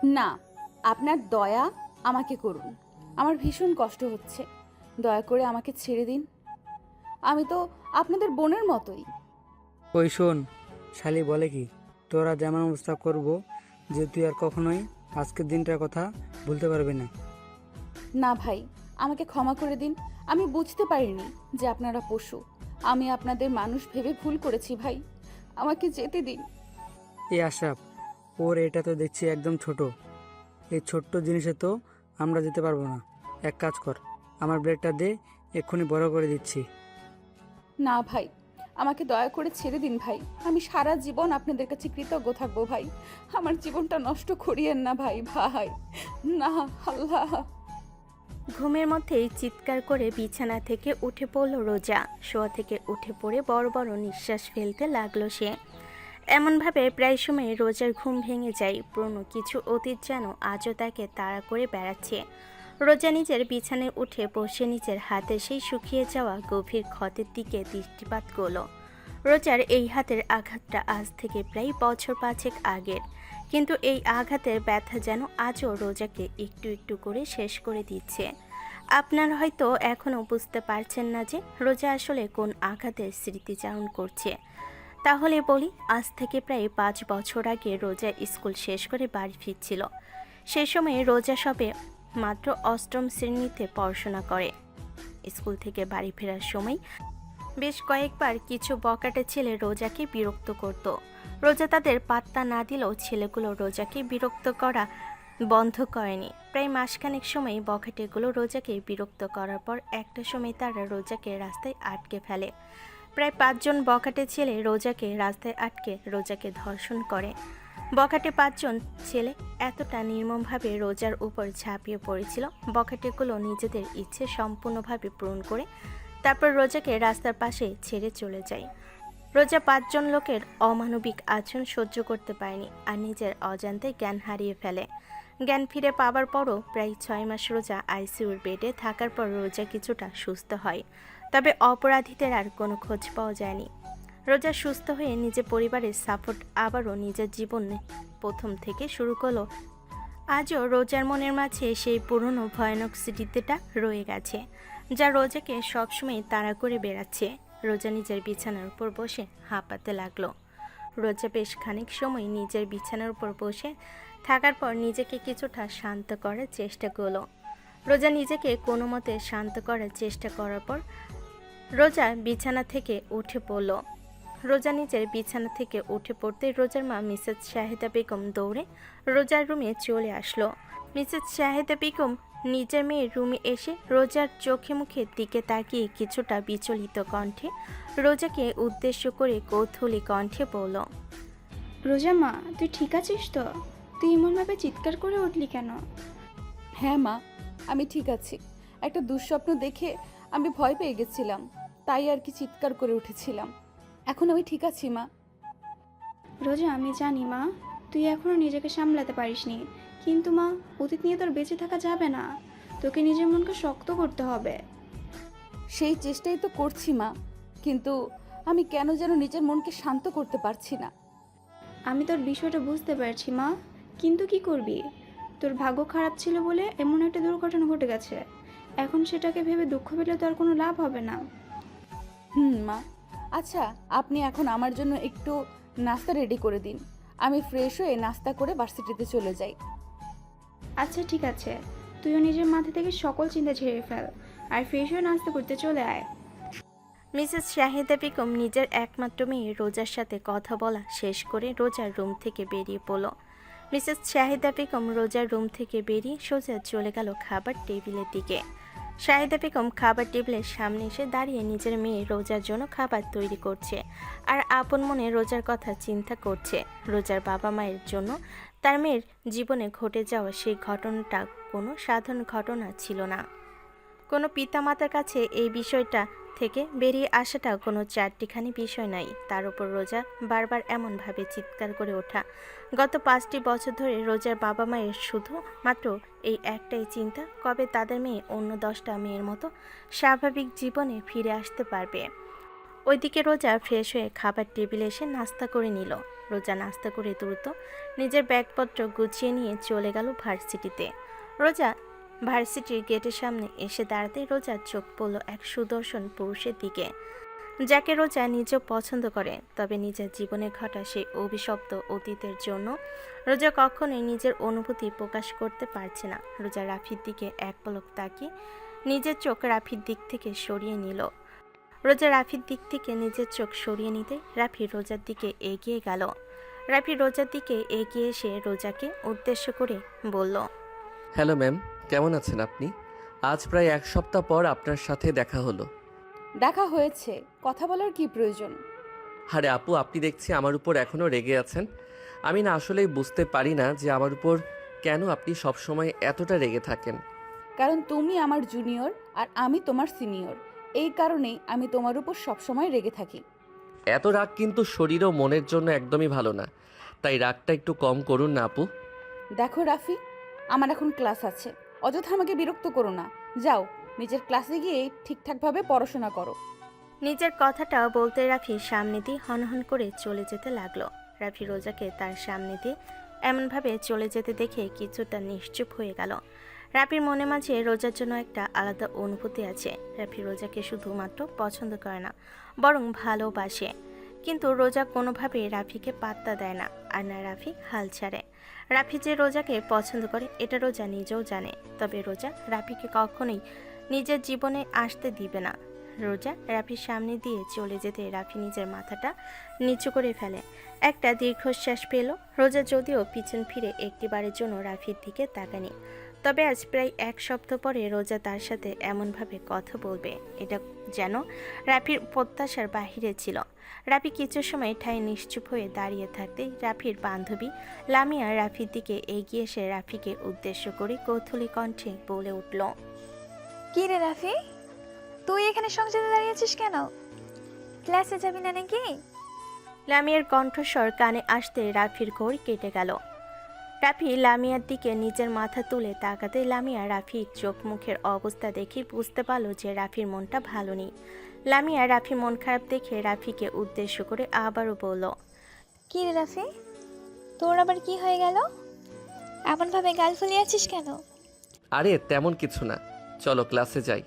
না, আপনার দয়া আমাকে করুন। আমার ভীষণ কষ্ট হচ্ছে। দয়া করে আমাকে ছেড়ে দিন। আমি তো আপনাদের বোনের মতোই। ওই শোন, শালি বলে কি, তোরা যেমন অবস্থা করব যে তুই আর কখনোই আজকের দিনটার কথা ভুলতে পারবি না। না ভাই, আমাকে ক্ষমা করে দিন। আমি বুঝতে পারিনি যে আপনারা পশু। আমি আপনাদের মানুষ ভেবে ভুল করেছি ভাই। আমাকে যেতে দিন। এই আশরাফ, ওর এটা তো দেখছি একদম ছোট। এই ছোট্ট জিনিসে তো আমরা যেতে পারবো না। এক কাজ কর, আমার ব্লেডটা দে, এক্ষুনি বড় করে দিচ্ছি। না ভাই, আমাকে দয়া করে ছেড়ে দিন ভাই। আমি সারা জীবন আপনাদের কাছে কৃতজ্ঞ থাকবো ভাই। আমার জীবনটা নষ্ট করিয়েন না ভাই। ভাই না, আল্লাহ। ঘুমের মধ্যেই চিৎকার করে বিছানা থেকে উঠে পড়ল রোজা। শোয়া থেকে উঠে পড়ে বড় বড় নিঃশ্বাস ফেলতে লাগলো সে। এমনভাবে প্রায় সময় রোজার ঘুম ভেঙে যায়। পুরনো কিছু অতীত যেন আজও তাকে তাড়া করে বেড়াচ্ছে। রোজা নিজের বিছানায় উঠে বসে নিজের হাতে সেই শুকিয়ে যাওয়া গভীর ক্ষতের দিকে দৃষ্টিপাত করল। রোজার এই হাতের আঘাতটা আজ থেকে প্রায় বছর পাঁচেক আগের, কিন্তু এই আঘাতের ব্যথা যেন আজও রোজাকে একটু একটু করে শেষ করে দিচ্ছে। আপনার হয়তো এখনও বুঝতে পারছেন না যে রোজা আসলে কোন আঘাতের স্মৃতিচারণ করছে। তাহলে বলি, আজ থেকে প্রায় 5 বছর আগে রোজা স্কুল শেষ করে বাড়ি ফিরছিল। সেই সময়ে রোজা সবে মাত্র অষ্টম শ্রেণীতে পড়াশোনা করে। স্কুল থেকে বাড়ি ফেরার সময় বেশ কয়েকবার কিছু বকাটে ছেলে রোজাকে বিরক্ত করত। রোজা তাদের পাত্তা না দিলেও ছেলেগুলো রোজাকে বিরক্ত করা বন্ধ করেনি। প্রায় মাসখানেক সময় বকাটেগুলো রোজাকে বিরক্ত করার পর একটা সময় তারা রোজাকে রাস্তায় আটকে ফেলে। প্রায় 5 জন বখাটে ছেলে রোজাকে রাস্তায় আটকে রোজাকে ধর্ষণ করে। বখাটে 5 জন ছেলে এতটা নির্মমভাবে রোজার উপর ঝাঁপিয়ে পড়েছিল, বখাটেগুলো নিজেদের ইচ্ছে সম্পূর্ণভাবে পূরণ করে তারপর রোজাকে রাস্তার পাশে ছেড়ে চলে যায়। রোজা 5 জন লোকের অমানবিক আচরণ সহ্য করতে পারেনি আর নিজের অজান্তে জ্ঞান হারিয়ে ফেলে। জ্ঞান ফিরে পাবার পরও প্রায় 6 মাস রোজা আইসিইউর বেডে থাকার পর রোজা কিছুটা সুস্থ হয়, তবে অপরাধীদের আর কোনো খোঁজ পাওয়া যায়নি। রোজা সুস্থ হয়ে নিজের পরিবারের সাপোর্ট আবারও নিজের জীবনে প্রথম থেকে শুরু করলো। আজও রোজার মনের মাঝে সেই পুরনো ভয়ানক স্মৃতিটা রয়ে গেছে, যা রোজাকে সবসময় তাড়া করে বেড়াচ্ছে। রোজা নিজের বিছানার উপর বসে হাঁপাতে লাগলো। রোজা বেশ খানিক সময় নিজের বিছানার উপর বসে থাকার পর নিজেকে কিছুটা শান্ত করার চেষ্টা করলো। রোজা নিজেকে কোনো মতে শান্ত করার চেষ্টা করার পর রোজা বিছানা থেকে উঠে পড়ল। রোজা নিজের বিছানা থেকে উঠে পড়তে রোজার মা মিসেস শাহিদা বেগম দৌড়ে রোজার রুমে চলে আসলো। মিসেস শাহিদা বেগম নিজের মেয়ের রুমে এসে রোজার চোখে মুখের দিকে তাকিয়ে কিছুটা বিচলিত কণ্ঠে রোজাকে উদ্দেশ্য করে কৌতূহলী কণ্ঠে বলল, রোজা মা, তুই ঠিক আছিস তো? তুই এমনভাবে চিৎকার করে উঠলি কেন? হ্যাঁ মা, আমি ঠিক আছি। একটা দুঃস্বপ্ন দেখে আমি ভয় পেয়ে গেছিলাম, তাই আর কি চিৎকার করে উঠেছিলাম। এখন আমি ঠিক আছি মা। রোজা, আমি জানি মা, তুই এখনো নিজেকে সামলাতে পারিসনি, কিন্তু মা, অতীত নিয়ে তোর বেঁচে থাকা যাবে না। তোকে নিজের মনকে শক্ত করতে হবে। সেই চেষ্টাই তো করছি মা, কিন্তু আমি কেন যেন নিজের মনকে শান্ত করতে পারছি না। আমি তোর বিষয়টা বুঝতে পারছি মা, কিন্তু কি করবি? তোর ভাগ্য খারাপ ছিল বলে এমন একটা দুর্ঘটনা ঘটে গেছে। এখন সেটাকে ভেবে দুঃখ পেলে তো আর কোনো লাভ হবে না। মা, আচ্ছা আপনি এখন আমার জন্য একটু নাস্তা রেডি করে দিন। আমি ফ্রেশ হয়ে নাস্তা করে ভার্সিটিতে চলে যাই। আচ্ছা ঠিক আছে, তুইও নিজের মাথা থেকে সকল চিন্তা ঝেড়ে ফেল আর ফ্রেশ হয়ে নাস্তা করতে চলে আয়। মিসেস শাহিদা বেগম নিজের একমাত্র মেয়ে রোজার সাথে কথা বলা শেষ করে রোজার রুম থেকে বেরিয়ে পড়ল। মিসেস শাহিদা বেগম রোজার রুম থেকে বেরিয়ে সোজা চলে গেল খাবার টেবিলের দিকে। শাহিদা বেগম খাবার টেবিলের সামনে এসে দাঁড়িয়ে নিজের মেয়ে রোজার জন্য খাবার তৈরি করছে আর আপন মনে রোজার কথা চিন্তা করছে। রোজার বাবা মায়ের জন্য তার মেয়ের জীবনে ঘটে যাওয়া সেই ঘটনাটা কোনো সাধারণ ঘটনা ছিল না। কোনো পিতামাতার কাছে এই বিষয়টা থেকে বেরিয়ে আসাটা কোনো চারটিখানি বিষয় নাই। তার উপর রোজা বারবার এমনভাবে চিৎকার করে ওঠা। গত 5টি বছর ধরে রোজার বাবা মায়ের শুধু মাত্র এই একটাই চিন্তা, কবে তাদের মেয়ে অন্য 10টা মেয়ের মতো স্বাভাবিক জীবনে ফিরে আসতে পারবে। ওইদিকে রোজা ফ্রেশ হয়ে খাবার টেবিলে এসে নাস্তা করে নিল। রোজা নাস্তা করে দ্রুত নিজের ব্যাগপত্র গুছিয়ে নিয়ে চলে গেল ভার্সিটিতে। রোজা ভার্সিটির গেটের সামনে এসে দাঁড়াতে রোজার চোখ পড়ল এক সুদর্শন পুরুষের দিকে, যাকে রোজা নিজেও পছন্দ করে। তবে নিজের জীবনে ঘটা সেই অভিশপ্ত অতীতের জন্য রোজা কখনোই নিজের অনুভূতি প্রকাশ করতে পারছে না। রোজা রাফির দিকে এক পলক তাকিয়ে নিজের চোখ রাফির দিক থেকে সরিয়ে নিল। রোজা রাফির দিক থেকে নিজের চোখ সরিয়ে নিতে রাফি রোজার দিকে এগিয়ে গেল। রাফি রোজার দিকে এগিয়ে এসে রোজাকে উদ্দেশ্য করে বলল, হ্যালো ম্যাম, কেমন আছেন আপনি? আজ প্রায় 1 সপ্তাহ পর আপনার সাথে দেখা হলো। দেখা হয়েছে, কথা বলার কি প্রয়োজন? আরে আপু, আপনি দেখছি আমার উপর এখনও রেগে আছেন। আমি না আসলেই বুঝতে পারি না যে আমার উপর কেন আপনি সবসময় এতটা রেগে থাকেন। কারণ তুমি আমার জুনিয়র আর আমি তোমার সিনিয়র, এই কারণেই আমি তোমার উপর সবসময় রেগে থাকি। এত রাগ কিন্তু শরীর ও মনের জন্য একদমই ভালো না, তাই রাগটা একটু কম করুন না আপু। দেখো রাফি, আমার এখন ক্লাস আছে, অযথা আমাকে বিরক্ত করো না। যাও, নিজের ক্লাসে গিয়ে ঠিকঠাকভাবে পড়াশোনা করো। নিজের কথাটা বলতে রাফি সামনে দিয়ে হনহন করে চলে যেতে লাগলো। রাফি রোজাকে তার সামনে দিয়ে এমনভাবে চলে যেতে দেখে কিছুটা নিশ্চুপ হয়ে গেল। রাফির মনে মাঝে রোজার জন্য একটা আলাদা অনুভূতি আছে। রাফি রোজাকে শুধুমাত্র পছন্দ করে না, বরং ভালোবাসে। কিন্তু রোজা কোনোভাবে রাফিকে পাত্তা দেয় না, আর না রাফি হাল ছাড়ে। রাফি যে রোজাকে পছন্দ করে এটা রোজা নিজেও জানে, তবে রোজা রাফিকে কখনোই নিজের জীবনে আসতে দিবে না। রোজা রাফির সামনে দিয়ে চলে যেতে রাফি নিজের মাথাটা নিচু করে ফেলে, একটা দীর্ঘশ্বাস পেল। রোজা যদিও পিছন ফিরে একটিবারের জন্য রাফির দিকে তাকায়নি, তবে আজ প্রায় 1 সপ্তাহ পরে রোজা তার সাথে এমনভাবে কথা বলবে, এটা যেন রাফির প্রত্যাশার বাহিরে ছিল। রাফি কিছু সময় ঠায় নিশ্চুপ হয়ে দাঁড়িয়ে থাকতেই রাফির বান্ধবী লামিয়া রাফির দিকে এগিয়ে এসে রাফিকে উদ্দেশ্য করে কৌতূহলী কণ্ঠে বলে উঠল, কি রে রাফি, তুই এখানে সংসারে দাঁড়িয়েছিস কেন? ক্লাসে যাবি না নাকি? লামিয়ার কণ্ঠস্বর কানে আসতে রাফির ঘোর কেটে গেল। রাফি লামিয়ার দিকে নিজের মাথা তুলে তাকাতে লামিয়া রাফির চোখ মুখের অবস্থা দেখে বুঝতে পারল যে রাফির মনটা ভালো নেই। লামিয়া রাফির মন খারাপ দেখে রাফিকে উদ্দেশ্য করে আবারও বলল, কি রে রাফি, তোর আবার কি হয়ে গেল? এমনভাবে গাল ফুলিয়ে আছিস কেন? আরে তেমন কিছু না, চলো ক্লাসে যাই।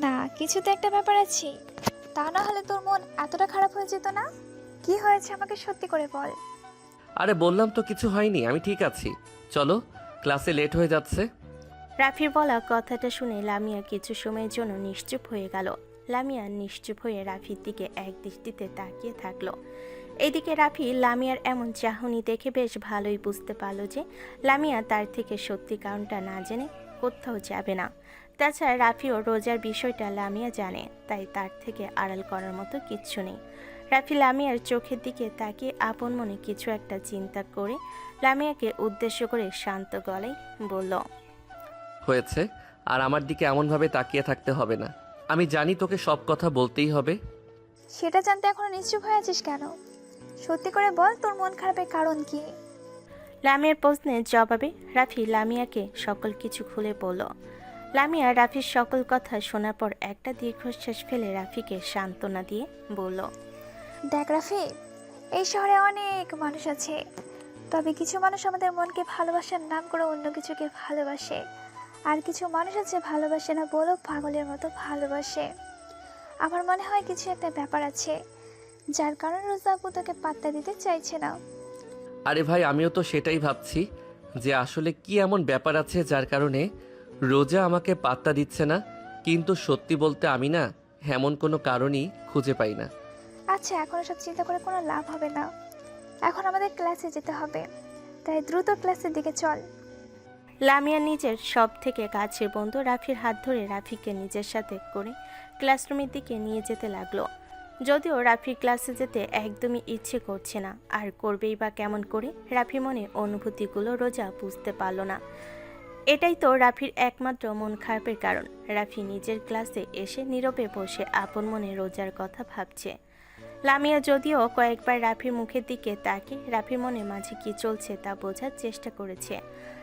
না, কিছু তো একটা ব্যাপার আছে, তা না হলে তোর মন এতটা খারাপ হয়ে যেত না। কি হয়েছে আমাকে সত্যি করে বল। আরে বললাম তো কিছু হয়নি, আমি ঠিক আছি। চলো, ক্লাসে লেট হয়ে যাচ্ছে। রাফির বলা কথাটা শুনে লামিয়া কিছু সময়ের জন্য নিশ্চুপ হয়ে গেল। লামিয়া নিশ্চুপ হয়ে রাফির দিকে এক দৃষ্টিতে তাকিয়ে থাকলো। এদিকে রাফি লামিয়ার এমন চাহনি দেখে বেশ ভালোই বুঝতে পারল যে লামিয়া তার থেকে সত্যি কারণটা না জেনে কোথাও যাবে না। তাছাড়া রাফিও রোজার বিষয়টা লামিয়া জানে, তাই তার থেকে আড়াল করার মতো কিচ্ছু নেই। রাফি লামিয়ার চোখের দিকে তাকিয়ে আপন মনে কিছু একটা চিন্তা করে লামিয়াকে উদ্দেশ্য করে শান্ত গলায় বলল, হয়েছে, আর আমার দিকে এমনভাবে তাকিয়ে থাকতে হবে না। আমি জানি তোকে সব কথা বলতেই হবে। সেটা জানতে এখনো নিশ্চুপ হয়ে আছিস কেন? সত্যি করে বল, তোর মন খারাপের কারণ কি? লামিয়ার প্রশ্নের জবাবে রাফি লামিয়াকে সকল কিছু খুলে বলল। লামিয়া রাফির সকল কথা শোনার পর একটা দীর্ঘশ্বাস ফেলে রাফিকে সান্ত্বনা দিয়ে বলল, দেখ রাফি, এই শহরে অনেক মানুষ আছে, তবে কিছু মানুষ আমাদের মনকে ভালোবাসার নাম করে অন্য কিছুকে ভালোবাসে, আর কিছু মানুষ আছে ভালোবাসে না বলেও পাগলের মতো ভালোবাসে। আমার মনে হয় কিছু একটা ব্যাপার আছে, যার কারণে রোজা আপু তোকে পাত্তা দিতে চাইছে না। আরে ভাই, আমিও তো সেটাই ভাবছি যে আসলে কি এমন ব্যাপার আছে যার কারণে রোজা আমাকে পাত্তা দিচ্ছে না। কিন্তু সত্যি বলতে আমি না এমন কোনো কারণই খুঁজে পাই না। আচ্ছা, এখন সব চিন্তা করে কোনো লাভ হবে না, এখন আমাদের ক্লাসে যেতে হবে, তাই দ্রুত ক্লাসের দিকে চল। লামিয়া নিজের সব থেকে কাছের বন্ধু রাফির হাত ধরে রাফিকে নিজের সাথে করে ক্লাসরুমের দিকে নিয়ে যেতে লাগলো। যদিও রাফির ক্লাসে যেতে একদমই ইচ্ছে করছে না, আর করবেই বা কেমন করে। রাফি মনে অনুভূতিগুলো রোজা বুঝতে পারল না। এটাই তো রাফির একমাত্র মন খারাপের কারণ। রাফি নিজের ক্লাসে এসে নীরবে বসে আপন মনে রোজার কথা ভাবছে। লামিয়া যদিও কয়েকবার রাফির মুখের দিকে তাকিয়ে রাফির মনে মাঝে কি চলছে তা বোঝার চেষ্টা করেছে,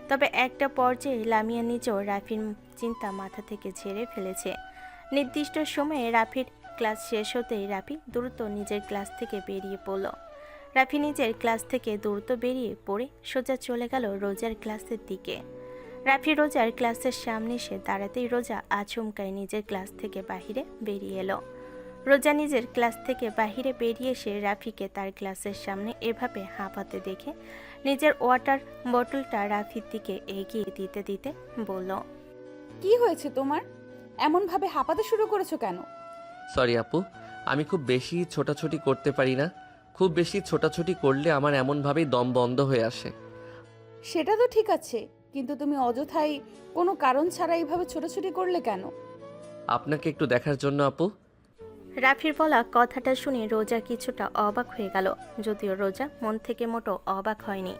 তবে একটা পর্যায়ে লামিয়া নিজেও রাফির চিন্তা মাথা থেকে ঝেড়ে ফেলেছে। নির্দিষ্ট সময়ে রাফির ক্লাস শেষ হতেই রাফি দ্রুত নিজের ক্লাস থেকে বেরিয়ে পড়ল। রাফি নিজের ক্লাস থেকে দ্রুত বেরিয়ে পড়ে সোজা চলে গেল রোজার ক্লাসের দিকে। রাফি রোজার ক্লাসের সামনে এসে দাঁড়াতেই রোজা আচমকায় নিজের ক্লাস থেকে বাহিরে বেরিয়ে এলো। রোজা নিজের ক্লাস থেকে বাহিরে বেরিয়ে এসে রাফিকে তার ক্লাসের সামনে এভাবে হাঁপাতে দেখে নিজের ওয়াটার বোতলটা রাফির দিকে এগিয়ে দিতে দিতে বলল, কি হয়েছে তোমার? এমনভাবে হাঁপাতে শুরু করেছো কেন? সরি আপু, আমি খুব বেশি ছোটাছুটি করতে পারি না। খুব বেশি ছোটাছুটি করলে আমার এমনভাবেই দম বন্ধ হয়ে আসে। সেটা তো ঠিক আছে, কিন্তু তুমি অযথাই কোনো কারণ ছাড়া এইভাবে ছোটাছুটি করলে কেন? আপনাকে একটু দেখার জন্য আপু। রাফির বলা কথাটা শুনে রোজা কিছুটা অবাক হয়ে গেল, যদিও রোজা মন থেকে মোটো অবাক হয়নি,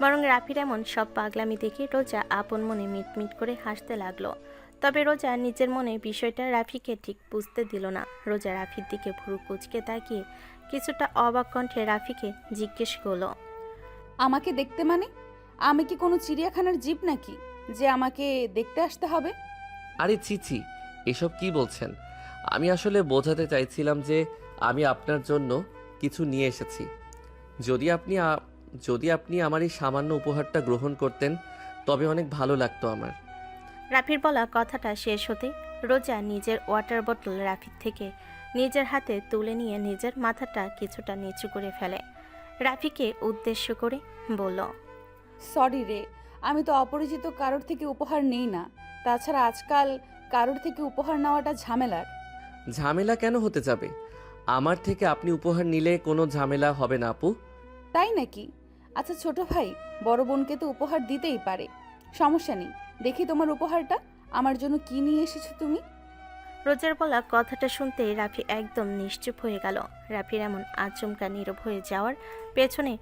বরং রাফির এমন সব পাগলামি দেখে রোজা আপন মনে মিটমিট করে হাসতে লাগলো। তবে রোজা নিজের মনে বিষয়টা রাফিকে ঠিক বুঝতে দিল না। রোজা রাফির দিকে ভুরু কুঁচকে তাকিয়ে কিছুটা অবাক কণ্ঠে রাফিকে জিজ্ঞেস করলো, আমাকে দেখতে মানে? আমি কি কোনো চিড়িয়াখানার জীব নাকি যে আমাকে দেখতে আসতে হবে? আরে চিচি, এসব কি বলছেন? আমি আসলে বোঝাতে চাইছিলাম যে আমি আপনার জন্য কিছু নিয়ে এসেছি। যদি আপনি আমার এই সামান্য উপহারটা গ্রহণ করতেন তবে অনেক ভালো লাগতো আমার। রাফির বলা কথাটা শেষ হতেই রোজা নিজের ওয়াটার বোতল রাফির থেকে নিজের হাতে তুলে নিয়ে নিজের মাথাটা কিছুটা নিচু করে ফেলে। রাফিকে উদ্দেশ্য করে বলল, সরি রে, আমি তো অপরিচিত কারোর থেকে উপহার নেই না। তাছাড়া আজকাল কারোর থেকে উপহার নেওয়াটা ঝামেলার। ঝামেলা কেন হতে যাবে? আমার থেকে আপনি উপহার নিলে কোনো ঝামেলা হবে না আপু। তাই নাকি? আচ্ছা ছোট ভাই, বড় বোনকে তো উপহার দিতেই পারে, সমস্যা নেই। দেখি তোমার উপহারটা, আমার জন্য কি নিয়ে এসেছো তুমি? রোজার বলা কথাটা শুনতেই রাফি একদম নিশ্চুপ হয়ে গেল। রাফির এমন আচমকা নীরব হয়ে যাওয়ার পেছনে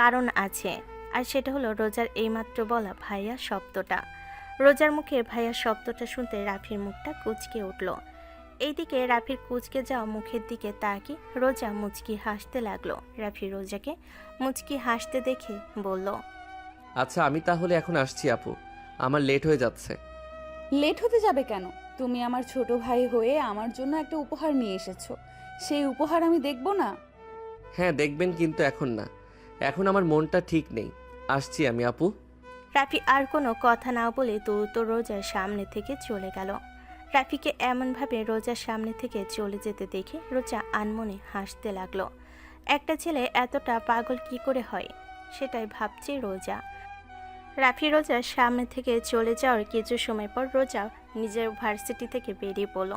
কারণ আছে, আর সেটা হলো রোজার এইমাত্র বলা ভাইয়া শব্দটা। রোজার মুখে ভাইয়া শব্দটা শুনতে রাফির মুখটা কুঁচকে উঠল। এইদিকে রাফির কুঁচকে যাওয়া মুখের দিকে তাকিয়ে রোজা মুচকি হাসতে লাগলো। রাফি রোজাকে মুচকি হাসতে দেখে বলল, আচ্ছা আমি তাহলে এখন আসছি আপু, আমার লেট হয়ে যাচ্ছে। লেট হতে যাবে কেন? তুমি আমার ছোট ভাই হয়ে আমার জন্য একটা উপহার নিয়ে এসেছো, সেই উপহার আমি দেখবো না? হ্যাঁ দেখবেন, কিন্তু এখন না, এখন আমার মনটা ঠিক নেই। আসছি আমি আপু। রাফি আর কোনো কথা না বলে দ্রুত রোজার সামনে থেকে চলে গেল। রাফিকে এমনভাবে রোজার সামনে থেকে চলে যেতে দেখে রোজা আনমনে হাসতে লাগলো। একটা ছেলে এতটা পাগল কি করে হয়, সেটাই ভাবছে রোজা। রাফি রোজার সামনে থেকে চলে যাওয়ার কিছু সময় পর রোজা নিজের ভার্সিটি থেকে বেরিয়ে পড়ল।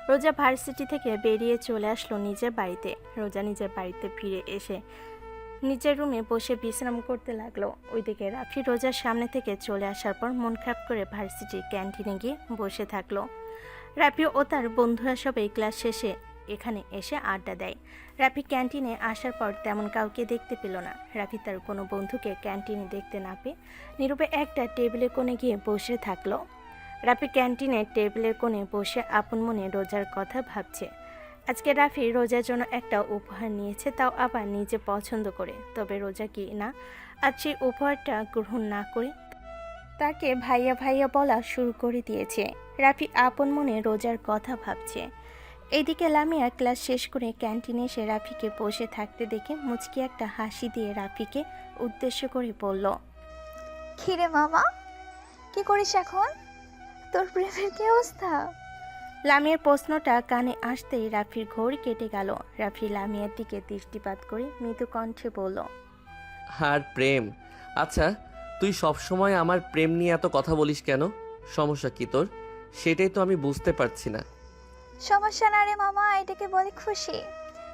রোজা ভার্সিটি থেকে বেরিয়ে চলে আসলো নিজের বাড়িতে। রোজা নিজের বাড়িতে ফিরে এসে নিজের রুমে বসে বিশ্রাম করতে লাগলো। ওইদিকে রাফি রোজার সামনে থেকে চলে আসার পর মন খারাপ করে ভার্সিটির ক্যান্টিনে গিয়ে বসে থাকলো। রাফি ও তার বন্ধুরা সবাই ক্লাস শেষে এখানে এসে আড্ডা দেয়। রাফি ক্যান্টিনে আসার পর তেমন কাউকে দেখতে পেল না। রাফি তার কোনো বন্ধুকে ক্যান্টিনে দেখতে না পেয়ে নীরবে একটা টেবিলের কোণে গিয়ে বসে থাকলো। রাফি ক্যান্টিনের টেবিলের কোণে বসে আপন মনে রোজার কথা ভাবছে। আজকে রাফি রোজার জন্য একটা উপহার নিয়েছে, তাও আবার নিজে পছন্দ করে। তবে রোজা কি না আজ সেই উপহারটা গ্রহণ না করে তাকে ভাইয়া ভাইয়া বলা শুরু করে দিয়েছে। রাফি আপন মনে রোজার কথা ভাবছে। এইদিকে লামিয়া ক্লাস শেষ করে ক্যান্টিনে এসে রাফিকে বসে থাকতে দেখে মুচকি একটা হাসি দিয়ে রাফিকে উদ্দেশ্য করে বলল, খিরে মামা, কি করিস এখন? তোর প্রেমের কি অবস্থা? লামিয়ার প্রশ্নটা কানে আসতেই রাফির ঘোর কেটে গেল। রাফি লামিয়ার দিকে দৃষ্টিপাত করে মৃদু কণ্ঠে বলল, আর প্রেম? আচ্ছা তুই সবসময় আমার প্রেম নিয়ে এত কথা বলিস কেন? সমস্যা কি তোর? সেটাই তো আমি বুঝতে পারছি না। সমস্যা না রে মামা, এটাকে বলে খুশি।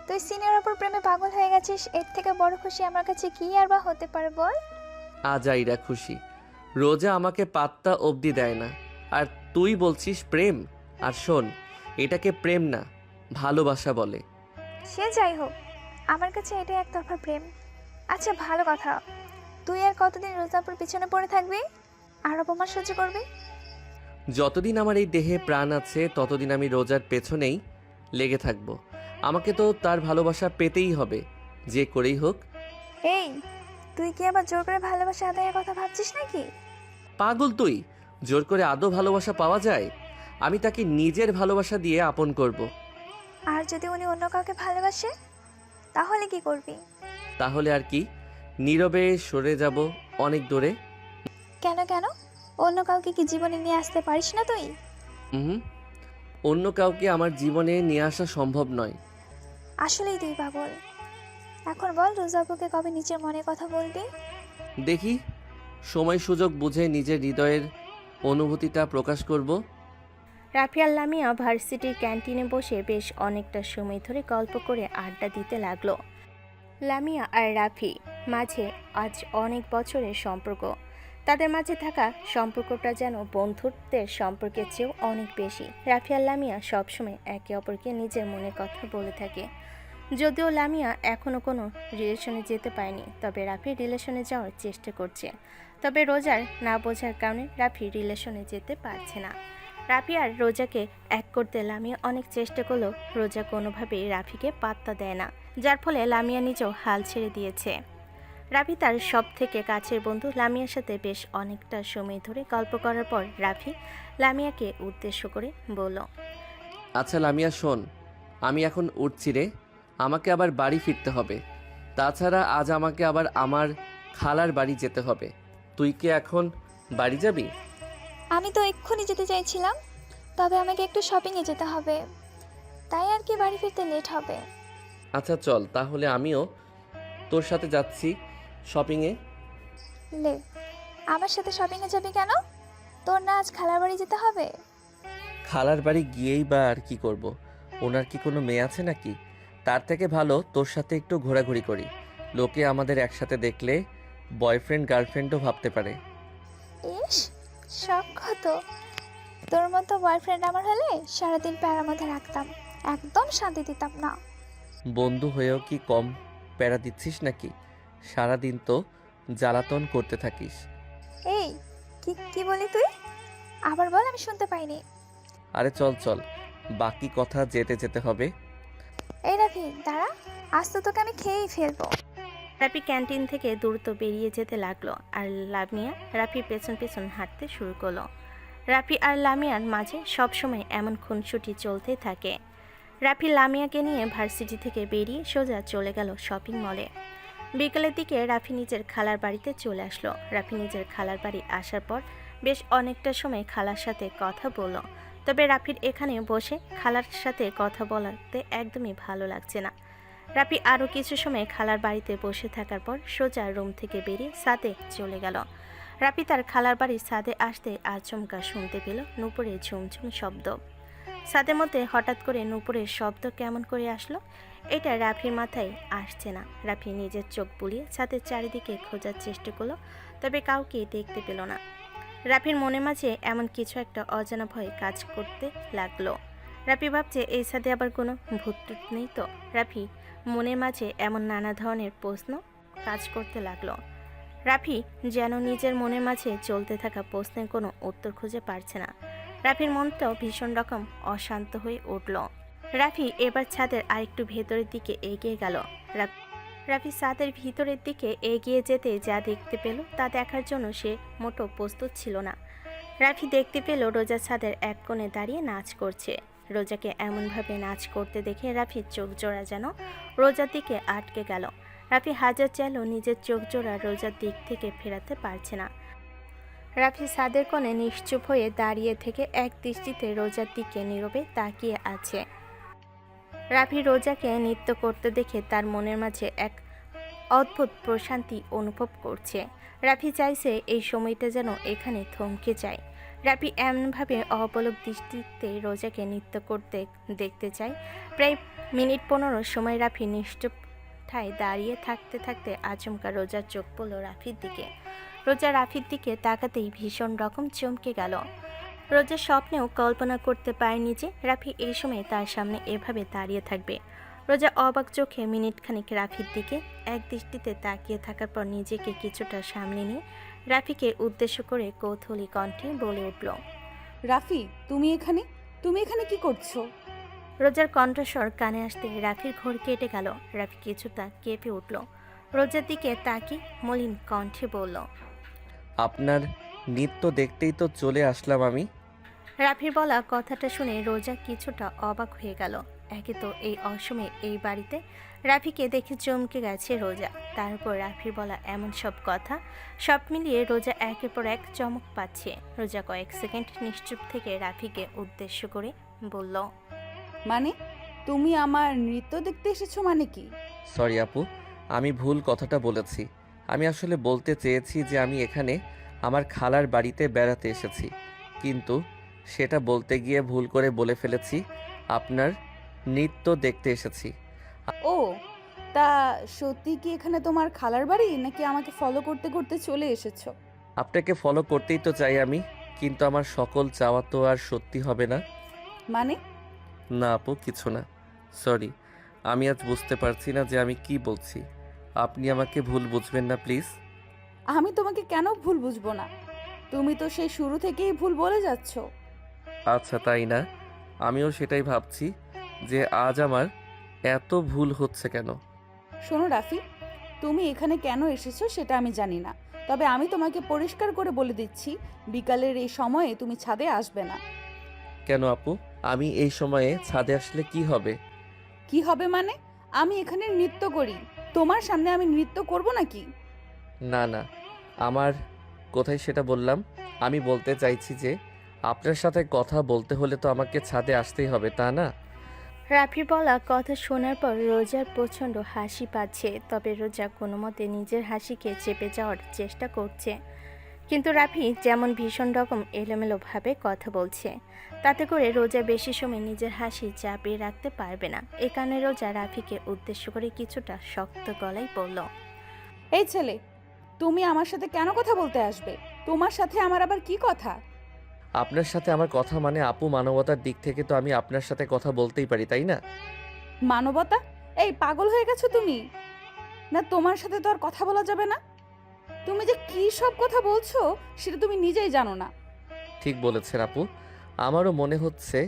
তুই সিনিয়র ওপর প্রেমে পাগল হয়ে গেছিস, এর থেকে বড় খুশি আমার কাছে কি আর বা হতে পারে বল? আজাইরা খুশি। রোজা আমাকে পাত্তা অবধি দেয় না, আর তুই বলছিস প্রেম? আর শোন, এটাকে প্রেম না, ভালোবাসা বলে। সে যাই হোক, আমার কাছে এটাই একতরফা প্রেম। আচ্ছা ভালো কথা, তুই আর কতদিন রোজাপুর পিছনে পড়ে থাকবি আর অপমান সহ্য করবি? যতদিন আমার এই দেহে প্রাণ আছে ততদিন আমি রোজার পেছনেই লেগে থাকবো। আমাকে তো তার ভালোবাসা পেতেই হবে, যে করেই হোক। এই, তুই কি আবার জোর করে ভালোবাসা আদায়ের কথা ভাবছিস নাকি? পাগল তুই? জোর করে আদৌ ভালোবাসা পাওয়া যায়? আমি তাকে নিজের ভালোবাসা দিয়ে আপন করব। আর যদি উনি অন্য কাউকে ভালোবাসে তাহলে কি করবি? তাহলে আর কি, নীরবে সরে যাব অনেক দূরে। কেন কেন? অন্য কাউকে কি জীবনে নিয়ে আসতে পারিস না তুই? হুম, অন্য কাউকে আমার জীবনে নিয়ে আসা সম্ভব নয়। আসলেই তুই পাগল। এখন বল রোজাপুকে কবে নিজের মনের কথা বলবি? দেখি, সময় সুযোগ বুঝে নিজের হৃদয়ের অনুভূতিটা প্রকাশ করব। রাফি আর লামিয়া ভার্সিটির ক্যান্টিনে বসে বেশ অনেকটা সময় ধরে গল্প করে আড্ডা দিতে লাগলো। লামিয়া আর রাফি মাঝে আজ অনেক বছরের সম্পর্ক। তাদের মাঝে থাকা সম্পর্কটা যেন বন্ধুত্বের সম্পর্কের চেয়েও অনেক বেশি। রাফি আর লামিয়া সবসময় একে অপরকে নিজের মনের কথা বলে থাকে। যদিও লামিয়া এখনও কোনো রিলেশনে যেতে পারেনি, তবে রাফি রিলেশনে যাওয়ার চেষ্টা করছে। তবে রোজার না বোঝার কারণে রাফি রিলেশনে যেতে পারছে না। রাফি আর রোজাকে এক করতে লামিয়া অনেক চেষ্টা করলেও রোজা কোনোভাবেই রাফিকে পাত্তা দেয় না, যার ফলে লামিয়া নিজেও হাল ছেড়ে দিয়েছে। রাফি তার সব থেকে কাছের বন্ধু লামিয়ার সাথে বেশ অনেকটা সময় ধরে গল্প করার পর রাফি লামিয়াকে উদ্দেশ্য করে বলল, আচ্ছা লামিয়া শোন, আমি এখন উঠছি রে, আমাকে আবার বাড়ি ফিরতে হবে। তাছাড়া আজ আমাকে আবার আমার খালার বাড়ি যেতে হবে। তুই কি এখন বাড়ি যাবি? আমি তো এক্ষুনি যেতে চাইছিলাম, তবে আমাকে একটু শপিংয়ে যেতে হবে, তাই আর কি বাড়ি ফিরতে লেট হবে। আচ্ছা চল, তাহলে আমিও তোর সাথে যাচ্ছি শপিংয়ে। লে, আমার সাথে শপিংয়ে যাবি কেন? তোর না আজ খালার বাড়ি যেতে হবে? খালার বাড়ি গিয়েই বা আর কি করব? ওনার কি কোনো মেয়ে আছে নাকি? তার থেকে ভালো তোর সাথে একটু ঘোরাঘুরি করি। লোকে আমাদের একসাথে দেখলে বয়ফ্রেন্ড গার্লফ্রেন্ডও ভাবতে পারে। ইস, শখ তো। তোর মতো বয়ফ্রেন্ড আমার হলে সারাদিন প্যারার মধ্যে রাখতাম, একদম শান্তি দিতাম না। বন্ধু হয়েও কি কম প্যারা দিচ্ছিস নাকি? সারাদিন তো জ্বালাতন করতে থাকিস। এই, কি কি বলি তুই? আবার বল, আমি শুনতে পাইনি। আরে চল চল, বাকি কথা যেতে যেতে হবে। এই রাফি দাঁড়া, আজ তো তোকে আমি খেয়েই ফেলবো। রাফি ক্যান্টিন থেকে দ্রুত বেরিয়ে যেতে লাগলো আর লামিয়া রাফির পেছন পেছন হাঁটতে শুরু করলো। রাফি আর লামিয়ার মাঝে সবসময় এমন খুনসুটি চলতে থাকে। রাফি লামিয়াকে নিয়ে ভার্সিটি থেকে বেরিয়ে সোজা চলে গেল শপিং মলে। বিকেলের দিকে রাফি নিজের খালার বাড়িতে চলে আসলো। রাফি নিজের খালার বাড়ি আসার পর বেশ অনেকটা সময় খালার সাথে কথা বলল। তবে রাফির এখানে বসে খালার সাথে কথা বলাতে একদমই ভালো লাগছে না। রাফি আরও কিছু সময় খালার বাড়িতে বসে থাকার পর সোজা রুম থেকে বেরিয়ে ছাদে চলে গেল। রাফি তার খালার বাড়ির ছাদে আসতে আচমকা শুনতে পেল নূপুরের ঝুমঝুম শব্দ। ছাদের মধ্যে হঠাৎ করে নূপুরের শব্দ কেমন করে আসলো, এটা রাফির মাথায় আসছে না। রাফি নিজের চোখ বুলিয়ে ছাদের চারিদিকে খোঁজার চেষ্টা করলো, তবে কাউকে দেখতে পেল না। রাফির মনে মাঝে এমন কিছু একটা অজানা ভয় কাজ করতে লাগলো। রাফি ভাবছে এই ছাদে আবার কোনো ভূত নেই তো। রাফি মনের মাঝে এমন নানা ধরনের প্রশ্ন কাজ করতে লাগলো। রাফি যেন নিজের মনের মাঝে চলতে থাকা প্রশ্নের কোনো উত্তর খুঁজে পারছে না। রাফির মনটাও ভীষণ রকম অশান্ত হয়ে উঠল। রাফি এবার ছাদের আরেকটু ভেতরের দিকে এগিয়ে গেল। রাফি ছাদের ভিতরের দিকে এগিয়ে যেতে যা দেখতে পেল তা দেখার জন্য সে মোটো প্রস্তুত ছিল না। রাফি দেখতে পেল রোজা ছাদের এক কোণে দাঁড়িয়ে নাচ করছে। রোজাকে এমনভাবে নাচ করতে দেখে রাফির চোখ জোড়া যেন রোজার দিকে আটকে গেল। রাফি হাজার চাইলেও নিজের চোখ জোড়া রোজার দিক থেকে ফেরাতে পারছে না। রাফি ছাদের কোণে নিশ্চুপ হয়ে দাঁড়িয়ে থেকে এক দৃষ্টিতে রোজার দিকে নীরবে তাকিয়ে আছে। রাফি রোজাকে নৃত্য করতে দেখে তার মনের মাঝে এক অদ্ভুত প্রশান্তি অনুভব করছে। রাফি চাইছে এই সময়টা যেন এখানে থমকে যায়। রাফি এমনভাবে অপলক দৃষ্টিতে রোজাকে নৃত্য করতে দেখতে চায়। প্রায় মিনিট 15 সময় রাফি নিশ্চুপ ঠায় দাঁড়িয়ে থাকতে থাকতে আচমকা রোজার চোখ পড়ল রাফির দিকে। রোজা রাফির দিকে তাকাতেই ভীষণ রকম চমকে গেল। রোজা স্বপ্নেও কল্পনা করতে পারেনি যে রাফি এই সময় তার সামনে এভাবে দাঁড়িয়ে থাকবে। রোজা অবাক চোখে মিনিটখানিক রাফির দিকে এক দৃষ্টিতে তাকিয়ে থাকার পর নিজেকে কিছুটা সামলে নিয়ে রাফিকে উদ্দেশ্য করে কৌতূহলী কণ্ঠে বলে উঠল, রাফি, তুমি এখানে কি করছো? রোজার কণ্ঠস্বর কানে আসতে রাফির ঘোর কেটে গেল। রাফি কিছুটা কেঁপে উঠল। রোজার দিকে তাকিয়ে মলিন কণ্ঠে বলল, আপনার নৃত্য দেখতেই তো চলে আসলাম আমি। রাফির বলা কথাটা শুনে রোজা কিছুটা অবাক হয়ে গেল। একে তো এই অসময়ে এই বাড়িতে রাফিকে দেখে চমকে গেছে রোজা, তারপর রাফির বলা এমন সব কথা, সব মিলিয়ে রোজা একের পর এক চমক পাচ্ছে। রোজা কয়েক সেকেন্ড নিশ্চুপ থেকে রাফিকে উদ্দেশ্য করে বলল, মানে তুমি আমার নৃত্য দেখতে এসেছো মানে কি? সরি আপু, আমি ভুল কথাটা বলেছি। আমি আসলে বলতে চেয়েছি যে আমি এখানে আমার খালার বাড়িতে বেড়াতে এসেছি, কিন্তু সেটা বলতে গিয়ে ভুল করে বলে ফেলেছি আপনার নৃত্য দেখতে এসেছি। ও, তা সত্যি কি এখানে তোমার খালার বাড়ি, নাকি আমাকে ফলো করতে করতে চলে এসেছো? আপনাকে ফলো করতেই তো চাই আমি, কিন্তু আমার সকল চাওয়া তো আর সত্যি হবে না। মানে না আপু, কিছু না, সরি। আমি আজ বুঝতে পারছি না যে আমি কি বলছি। আপনি আমাকে ভুল বুঝবেন না প্লিজ। আমি তোমাকে কেন ভুল বুঝবো না? তুমি তো সেই শুরু থেকেই ভুল বলে যাচ্ছ। আচ্ছা তাই না? আমিও সেটাই ভাবছি যে আজ আমার এত ভুল হচ্ছে কেন। শোনো রাফি, তুমি এখানে কেন এসেছো সেটা আমি জানি না, তবে আমি তোমাকে পরিষ্কার করে বলে দিচ্ছি, বিকালের এই সময়ে তুমি ছাদে আসবে না। কেন আপু, আমি এই সময়ে ছাদে আসলে কি হবে? কি হবে মানে? আমি এখানে নৃত্য করি, তোমার সামনে আমি নৃত্য করব নাকি? না না, আমার কোথায় সেটা বললাম। আমি বলতে চাইছি যে আপনার সাথে কথা বলতে হলে তো আমাকে ছাদে আসতেই হবে, তা না? রাফির বলা কথা শোনার পর রোজার প্রচণ্ড হাসি পাচ্ছে, তবে রোজা কোনো মতে নিজের হাসিকে চেপে যাওয়ার চেষ্টা করছে। কিন্তু রাফি যেমন ভীষণ রকম এলোমেলোভাবে কথা বলছে, তাতে করে রোজা বেশি সময় নিজের হাসি চাপিয়ে রাখতে পারবে না। এ কারণে রোজা রাফিকে উদ্দেশ্য করে কিছুটা শক্ত গলায় বলল, এই ছেলে, তুমি আমার সাথে কেন কথা বলতে আসবে? তোমার সাথে আমার আবার কি কথা? আপনার সাথে আমার কথা মানে আপু, মানবতার দিক থেকে তো আমি আপনার সাথে কথা বলতেই পারি, তাই না? মানবতা? এই পাগল হয়ে গেছো তুমি? না, তোমার সাথে তো আর কথা বলা যাবে না। তুমি যে কি সব কথা বলছো সেটা তুমি নিজেই জানো না। ঠিক বলেছেন আপু, আমারও মনে হচ্ছে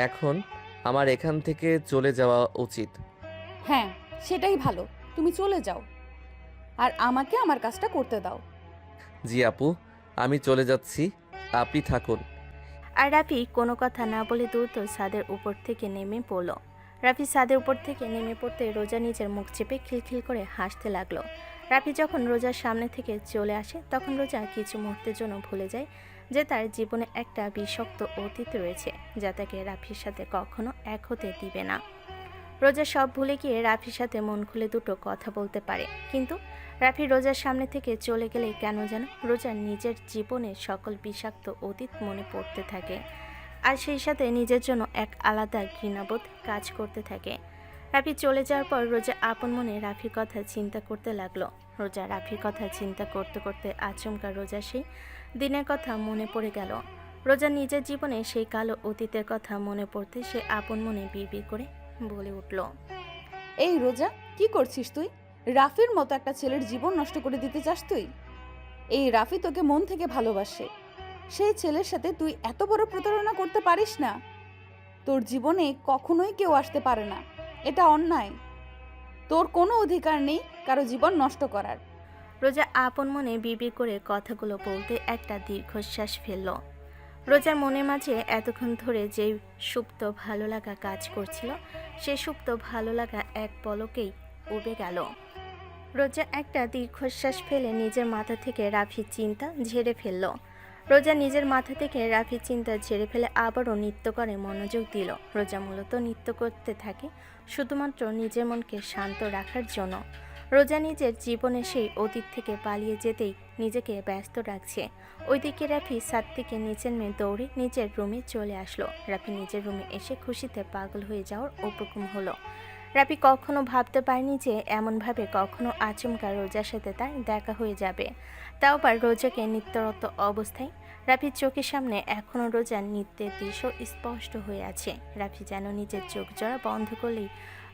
এখন আমার এখান থেকে চলে যাওয়া উচিত। হ্যাঁ, সেটাই ভালো, তুমি চলে যাও আর আমাকে আমার কাজটা করতে দাও। জি আপু, আমি চলে যাচ্ছি, আপনি থাকুন। আর রাফি কোনো কথা না বলে দ্রুত ছাদের উপর থেকে নেমে পড়ল। রাফি ছাদের উপর থেকে নেমে পড়তে রোজা নিজের মুখ চেপে খিলখিল করে হাসতে লাগলো। রাফি যখন রোজার সামনে থেকে চলে আসে তখন রোজা কিছু মুহূর্তের জন্য ভুলে যায় যে তার জীবনে একটা বিষাক্ত অতীত রয়েছে, যা তাকে রাফির সাথে কখনো এক হতে দিবে না। রোজা সব ভুলে গিয়ে রাফির সাথে মন খুলে দুটো কথা বলতে পারে, কিন্তু রাফি রোজার সামনে থেকে চলে গেলে কেন যেন রোজার নিজের জীবনের সকল বিষাক্ত অতীত মনে পড়তে থাকে, আর সেই সাথে নিজের জন্য এক আলাদা ঘৃণাবোধ কাজ করতে থাকে। রাফি চলে যাওয়ার পর রোজা আপন মনে রাফির কথা চিন্তা করতে লাগলো। রোজা রাফির কথা চিন্তা করতে করতে আচমকা রোজা সেই দিনের কথা মনে পড়ে গেল। রোজা নিজের জীবনে সেই কালো অতীতের কথা মনে পড়তে সে আপন মনে বিড়বিড় করে বলে উঠল, এই রোজা, কি করছিস তুই? রাফির মতো একটা ছেলের জীবন নষ্ট করে দিতে চাস তুই? এই রাফি তোকে মন থেকে ভালোবাসে, সেই ছেলের সাথে তুই এত বড় প্রতারণা করতে পারিস না। তোর জীবনে কখনোই কেউ আসতে পারে না, এটা অন্যায়। তোর কোনো অধিকার নেই কারো জীবন নষ্ট করার। রোজা আপন মনে বিড়বিড় করে কথাগুলো বলতে একটা দীর্ঘশ্বাস ফেলল। রোজার মনের মাঝে এতক্ষণ ধরে যেই সুপ্ত ভালো লাগা কাজ করছিল, সেই সুপ্ত ভালো লাগা এক পলকেই উবে গেল। রোজা একটা দীর্ঘশ্বাস ফেলে নিজের মাথা থেকে রাফির চিন্তা ঝেড়ে ফেলল। রোজা নিজের মাথা থেকে রাফির চিন্তা ঝেড়ে ফেলে আবারও নৃত্য করে মনোযোগ দিল। রোজা মূলত নৃত্য করতে থাকে শুধুমাত্র নিজের মনকে শান্ত রাখার জন্য। রোজা নিজের জীবনে সেই অতীত থেকে পালিয়ে যেতেই নিজেকে ব্যস্ত রাখছে। ওইদিকে রাফি ছাদ থেকে নিচের মেয়ে দৌড়ে নিজের রুমে চলে আসলো। রাফি নিজের রুমে এসে খুশিতে পাগল হয়ে যাওয়ার উপক্রম হলো। রাফি কখনো ভাবতে পারেনি যে এমনভাবে কখনো আচমকা রোজার সাথে তার দেখা হয়ে যাবে, তাও আবার রোজাকে নৃত্যরত অবস্থায়। রাফির চোখের সামনে এখনও রোজার নৃত্যের দৃশ্য স্পষ্ট হয়ে আছে। রাফি যেন নিজের চোখ জোড়া বন্ধ করলেই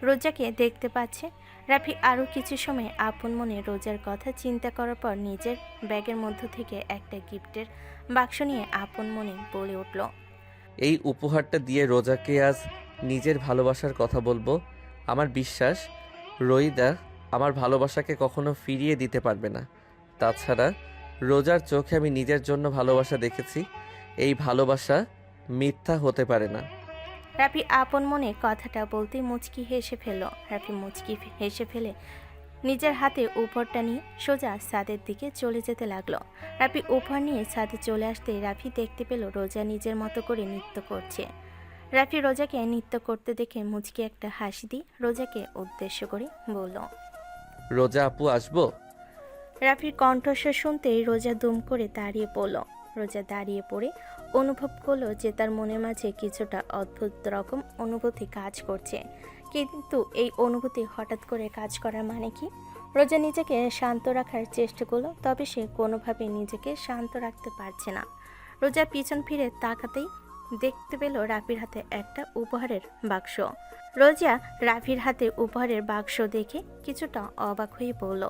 রোজাকে দেখতে পাচ্ছে। রাফি আরও কিছু সময় আপন মনে রোজার কথা চিন্তা করার পর নিজের ব্যাগের মধ্য থেকে একটা গিফটের বাক্স নিয়ে আপন মনে বলে উঠল, এই উপহারটা দিয়ে রোজাকে আজ নিজের ভালোবাসার কথা বলবো। আমার বিশ্বাস রোহিদা আমার ভালোবাসাকে কখনো ফিরিয়ে দিতে পারবে না। তাছাড়া রোজার চোখে আমি নিজের জন্য ভালোবাসা দেখেছি, এই ভালোবাসা মিথ্যা হতে পারে না। রাফি আপন মনে কথাটা বলতে মুচকি হেসে ফেলল। রাফি মুচকি হেসে ফেলে নিজের হাতে উপহারটা নিয়ে সোজা ছাদের দিকে চলে যেতে লাগলো। রাফি উপহার নিয়ে ছাদে চলে আসতে রাফি দেখতে পেল রোজা নিজের মতো করে নৃত্য করছে। রাফি রোজাকে নৃত্য করতে দেখে মুচকি একটা হাসি দিয়ে রোজাকে উদ্দেশ্য করে বলল। রোজা আপু আসবো? রাফির কণ্ঠস্বর শুনতেই রোজা দুম করে দাঁড়িয়ে পড়ল। রোজা দাঁড়িয়ে পড়ে অনুভব করলো যে তার মনের মাঝে কিছুটা অদ্ভুত রকম অনুভূতি কাজ করছে। কিন্তু এই অনুভূতি হঠাৎ করে কাজ করার মানে কি? রোজা নিজেকে শান্ত রাখার চেষ্টা করলো, তবে সে কোনোভাবে নিজেকে শান্ত রাখতে পারছে না। রোজা পিছন ফিরে তাকাতেই দেখতে পেল রাফির হাতে একটা উপহারের বাক্স। রোজা রাফির হাতে উপহারের বাক্স দেখে কিছুটা অবাক হয়ে বলল।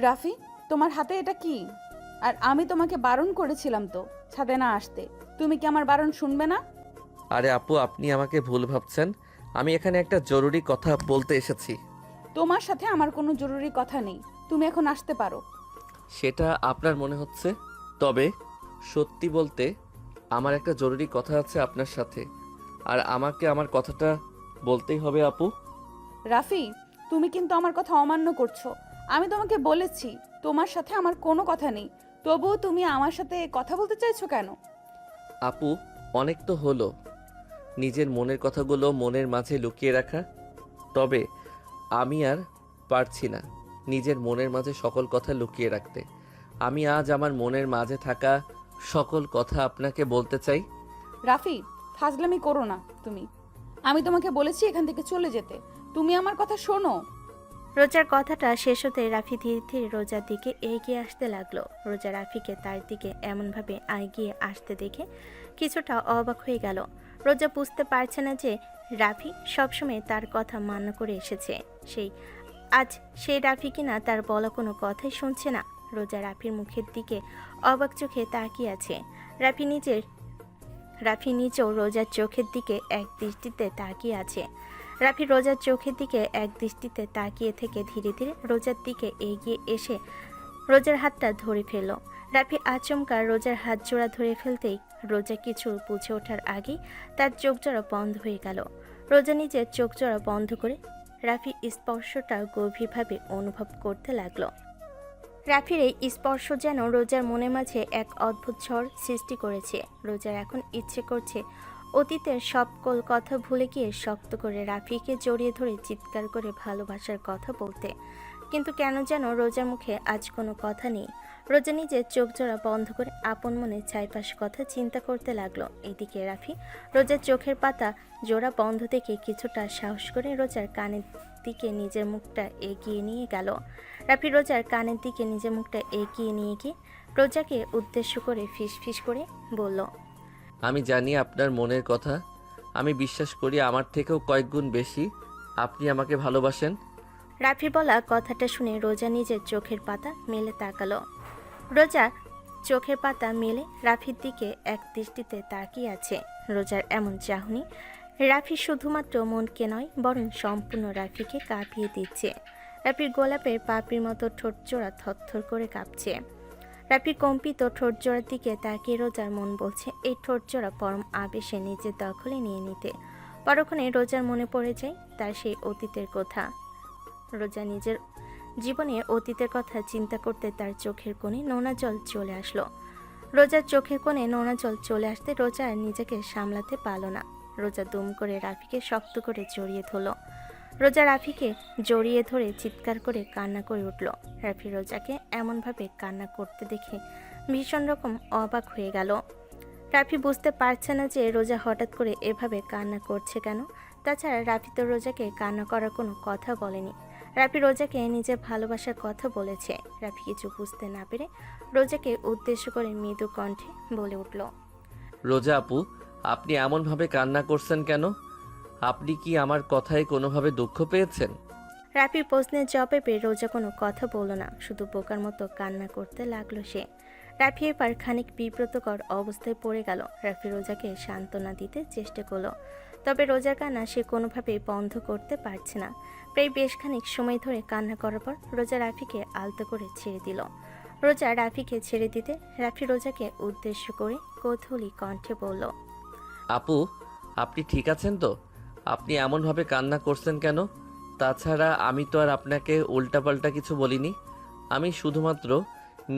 রাফি, তোমার হাতে এটা কি? আর আমি তোমাকে বারণ করেছিলাম তো ছাদে না আসতে, তুমি কি আমার বারণ শুনবে না? আরে আপু, আপনি আমাকে ভুল ভাবছেন। আমি এখানে একটা জরুরি কথা বলতে এসেছি। তোমার সাথে আমার কোনো জরুরি কথা নেই, তুমি এখন আসতে পারো। সেটা আপনার মনে হচ্ছে, তবে সত্যি বলতে আমার একটা জরুরি কথা আছে আপনার সাথে, আর আমাকে আমার কথাটা বলতেই হবে আপু। রাফি, তুমি কিন্তু আমার কথা অমান্য করছো। আমি তোমাকে বলেছি তোমার সাথে আমার কোনো কথা নেই, তবুও তুমি আমার সাথে কথা বলতে চাইছো কেন? আপু, অনেক তো হলো নিজের মনের কথাগুলো মনের মাঝে লুকিয়ে রাখা, তবে আমি আর পারছি না নিজের মনের মাঝে সকল কথা লুকিয়ে রাখতে। আমি আজ আমার মনের মাঝে থাকা সকল কথা আপনাকে বলতে চাই। রাফি, ফাজলামি করো না তুমি। আমি তোমাকে বলেছি এখান থেকে চলে যেতে, তুমি আমার কথা শোনো। রোজার কথাটা শেষ হতে রাফি ধীরে ধীরে রোজার দিকে এগিয়ে আসতে লাগলো। রোজা রাফিকে তার দিকে এমনভাবে এগিয়ে আসতে দেখে কিছুটা অবাক হয়ে গেল। রোজা বুঝতে পারছে না যে রাফি সবসময় তার কথা মান্য করে এসেছে, আজ সেই রাফি কিনা তার বলা কোনো কথাই শুনছে না। রোজা রাফির মুখের দিকে অবাক চোখে তাকিয়ে আছে। রাফি নিজেও রোজার চোখের দিকে এক দৃষ্টিতে তাকিয়ে আছে। রাফি রোজার চোখের দিকে এক দৃষ্টিতে তাকিয়ে থেকে ধীরে ধীরে রোজার দিকে এগিয়ে এসে রোজার হাতটা ধরে ফেলল। রাফি আচমকা রোজার হাত জোড়া ধরে ফেলতেই রোজা কিছু বুঝে ওঠার আগেই তার চোখ জোড়া বন্ধ হয়ে গেল। রোজা নিজের চোখ জোড়া বন্ধ করে রাফি স্পর্শটা গভীরভাবে অনুভব করতে লাগলো। রাফির এই স্পর্শ যেন রোজার মনের মাঝে এক অদ্ভুত ঝড় সৃষ্টি করেছে। রোজার এখন ইচ্ছে করছে অতীতের সকল কথা ভুলে গিয়ে শক্ত করে রাফিকে জড়িয়ে ধরে চিৎকার করে ভালোবাসার কথা বলতে, কিন্তু কেন যেন রোজার মুখে আজ কোনো কথা নেই। রোজা নিজের চোখ জোড়া বন্ধ করে আপন মনে চারপাশ কথা চিন্তা করতে লাগলো। এদিকে রাফি রোজার চোখের পাতা জোড়া বন্ধ দেখে কিছুটা সাহস করে রোজার কানের দিকে নিজের মুখটা এগিয়ে নিয়ে গেল। রাফি রোজার কানের দিকে নিজের মুখটা এগিয়ে নিয়ে গিয়ে রোজাকে উদ্দেশ্য করে ফিসফিস করে বলল। আমি জানি আপনার মনের কথা, আমি বিশ্বাস করি আমার থেকেও কয়েক গুণ বেশি আপনি আমাকে ভালোবাসেন। রাফির বলা কথাটা শুনে রোজা নিজের চোখের পাতা মেলে তাকালো। রোজা চোখের পাতা মেলে রাফির দিকে এক দৃষ্টিতে তাকিয়ে আছে। রোজার এমন চাহনি রাফি শুধুমাত্র মনকে নয় বরং সম্পূর্ণ রাফিকে কাঁপিয়ে দিচ্ছে। রাফির গোলাপের পাপড়ির মতো ঠোঁট জোড়া থরথর করে কাঁপছে। রাফির কম্পিত ঠোঁট জোড়ার দিকে তাকিয়ে রোজার মন বলছে এই ঠোঁট জোড়া পরম আবেশে নিজের দখলে নিয়ে নিতে। পরক্ষণে রোজার মনে পড়ে যায় তার সেই অতীতের কথা। রোজা নিজের জীবনে অতীতের কথা চিন্তা করতে তার চোখের কোণে নোনা জল চলে আসলো। রোজার চোখের কোণে নোনা জল চলে আসতে রোজা আর নিজেকে সামলাতে পারল না। রোজা দুম করে রাফিকে শক্ত করে জড়িয়ে ধরল। রোজা রাফিকে জড়িয়ে ধরে চিৎকার করে কান্না করে উঠল। রাফি রোজাকে এমনভাবে কান্না করতে দেখে ভীষণ রকম অবাক হয়ে গেল। রাফি বুঝতে পারছে না যে রোজা হঠাৎ করে এভাবে কান্না করছে কেন। তাছাড়া রাফি তো রোজাকে কান্না করার কোনো কথা বলেনি। রাফি রোজাকে নিজের ভালোবাসার কথা বলেছে। রাফি কিছু বুঝতে না পেরে রোজাকে উদ্দেশ্য করে মৃদু কণ্ঠে বলে উঠল। রোজা আপু, আপনি এমনভাবে কান্না করছেন কেন? আপনি কি আমার কথায় কোনোভাবে দুঃখ পেয়েছেন? রাফির প্রশ্নের জবাবে রোজা কোনো কথা বলল না, শুধু বোকার মতো কান্না করতে লাগলো সে। রাফি এবার খানিক বিব্রতকর অবস্থায় পড়ে গেল। রাফি রোজাকে সান্ত্বনা দিতে চেষ্টা করলো, তবে রোজার কান্না সে কোনোভাবেই বন্ধ করতে পারছে না। প্রায় বেশ খানিক সময় ধরে কান্না করার পর রোজা রাফিকে আলতো করে ছেড়ে দিল। রোজা রাফিকে ছেড়ে দিতে রাফি রোজাকে উদ্দেশ্য করে কৌতূহলী কণ্ঠে বলল। আপু, আপনি ঠিক আছেন তো? আপনি এমনভাবে কান্না করছেন কেন? তাছাড়া আমি তো আর আপনাকে উল্টাপাল্টা কিছু বলিনি। আমি শুধুমাত্র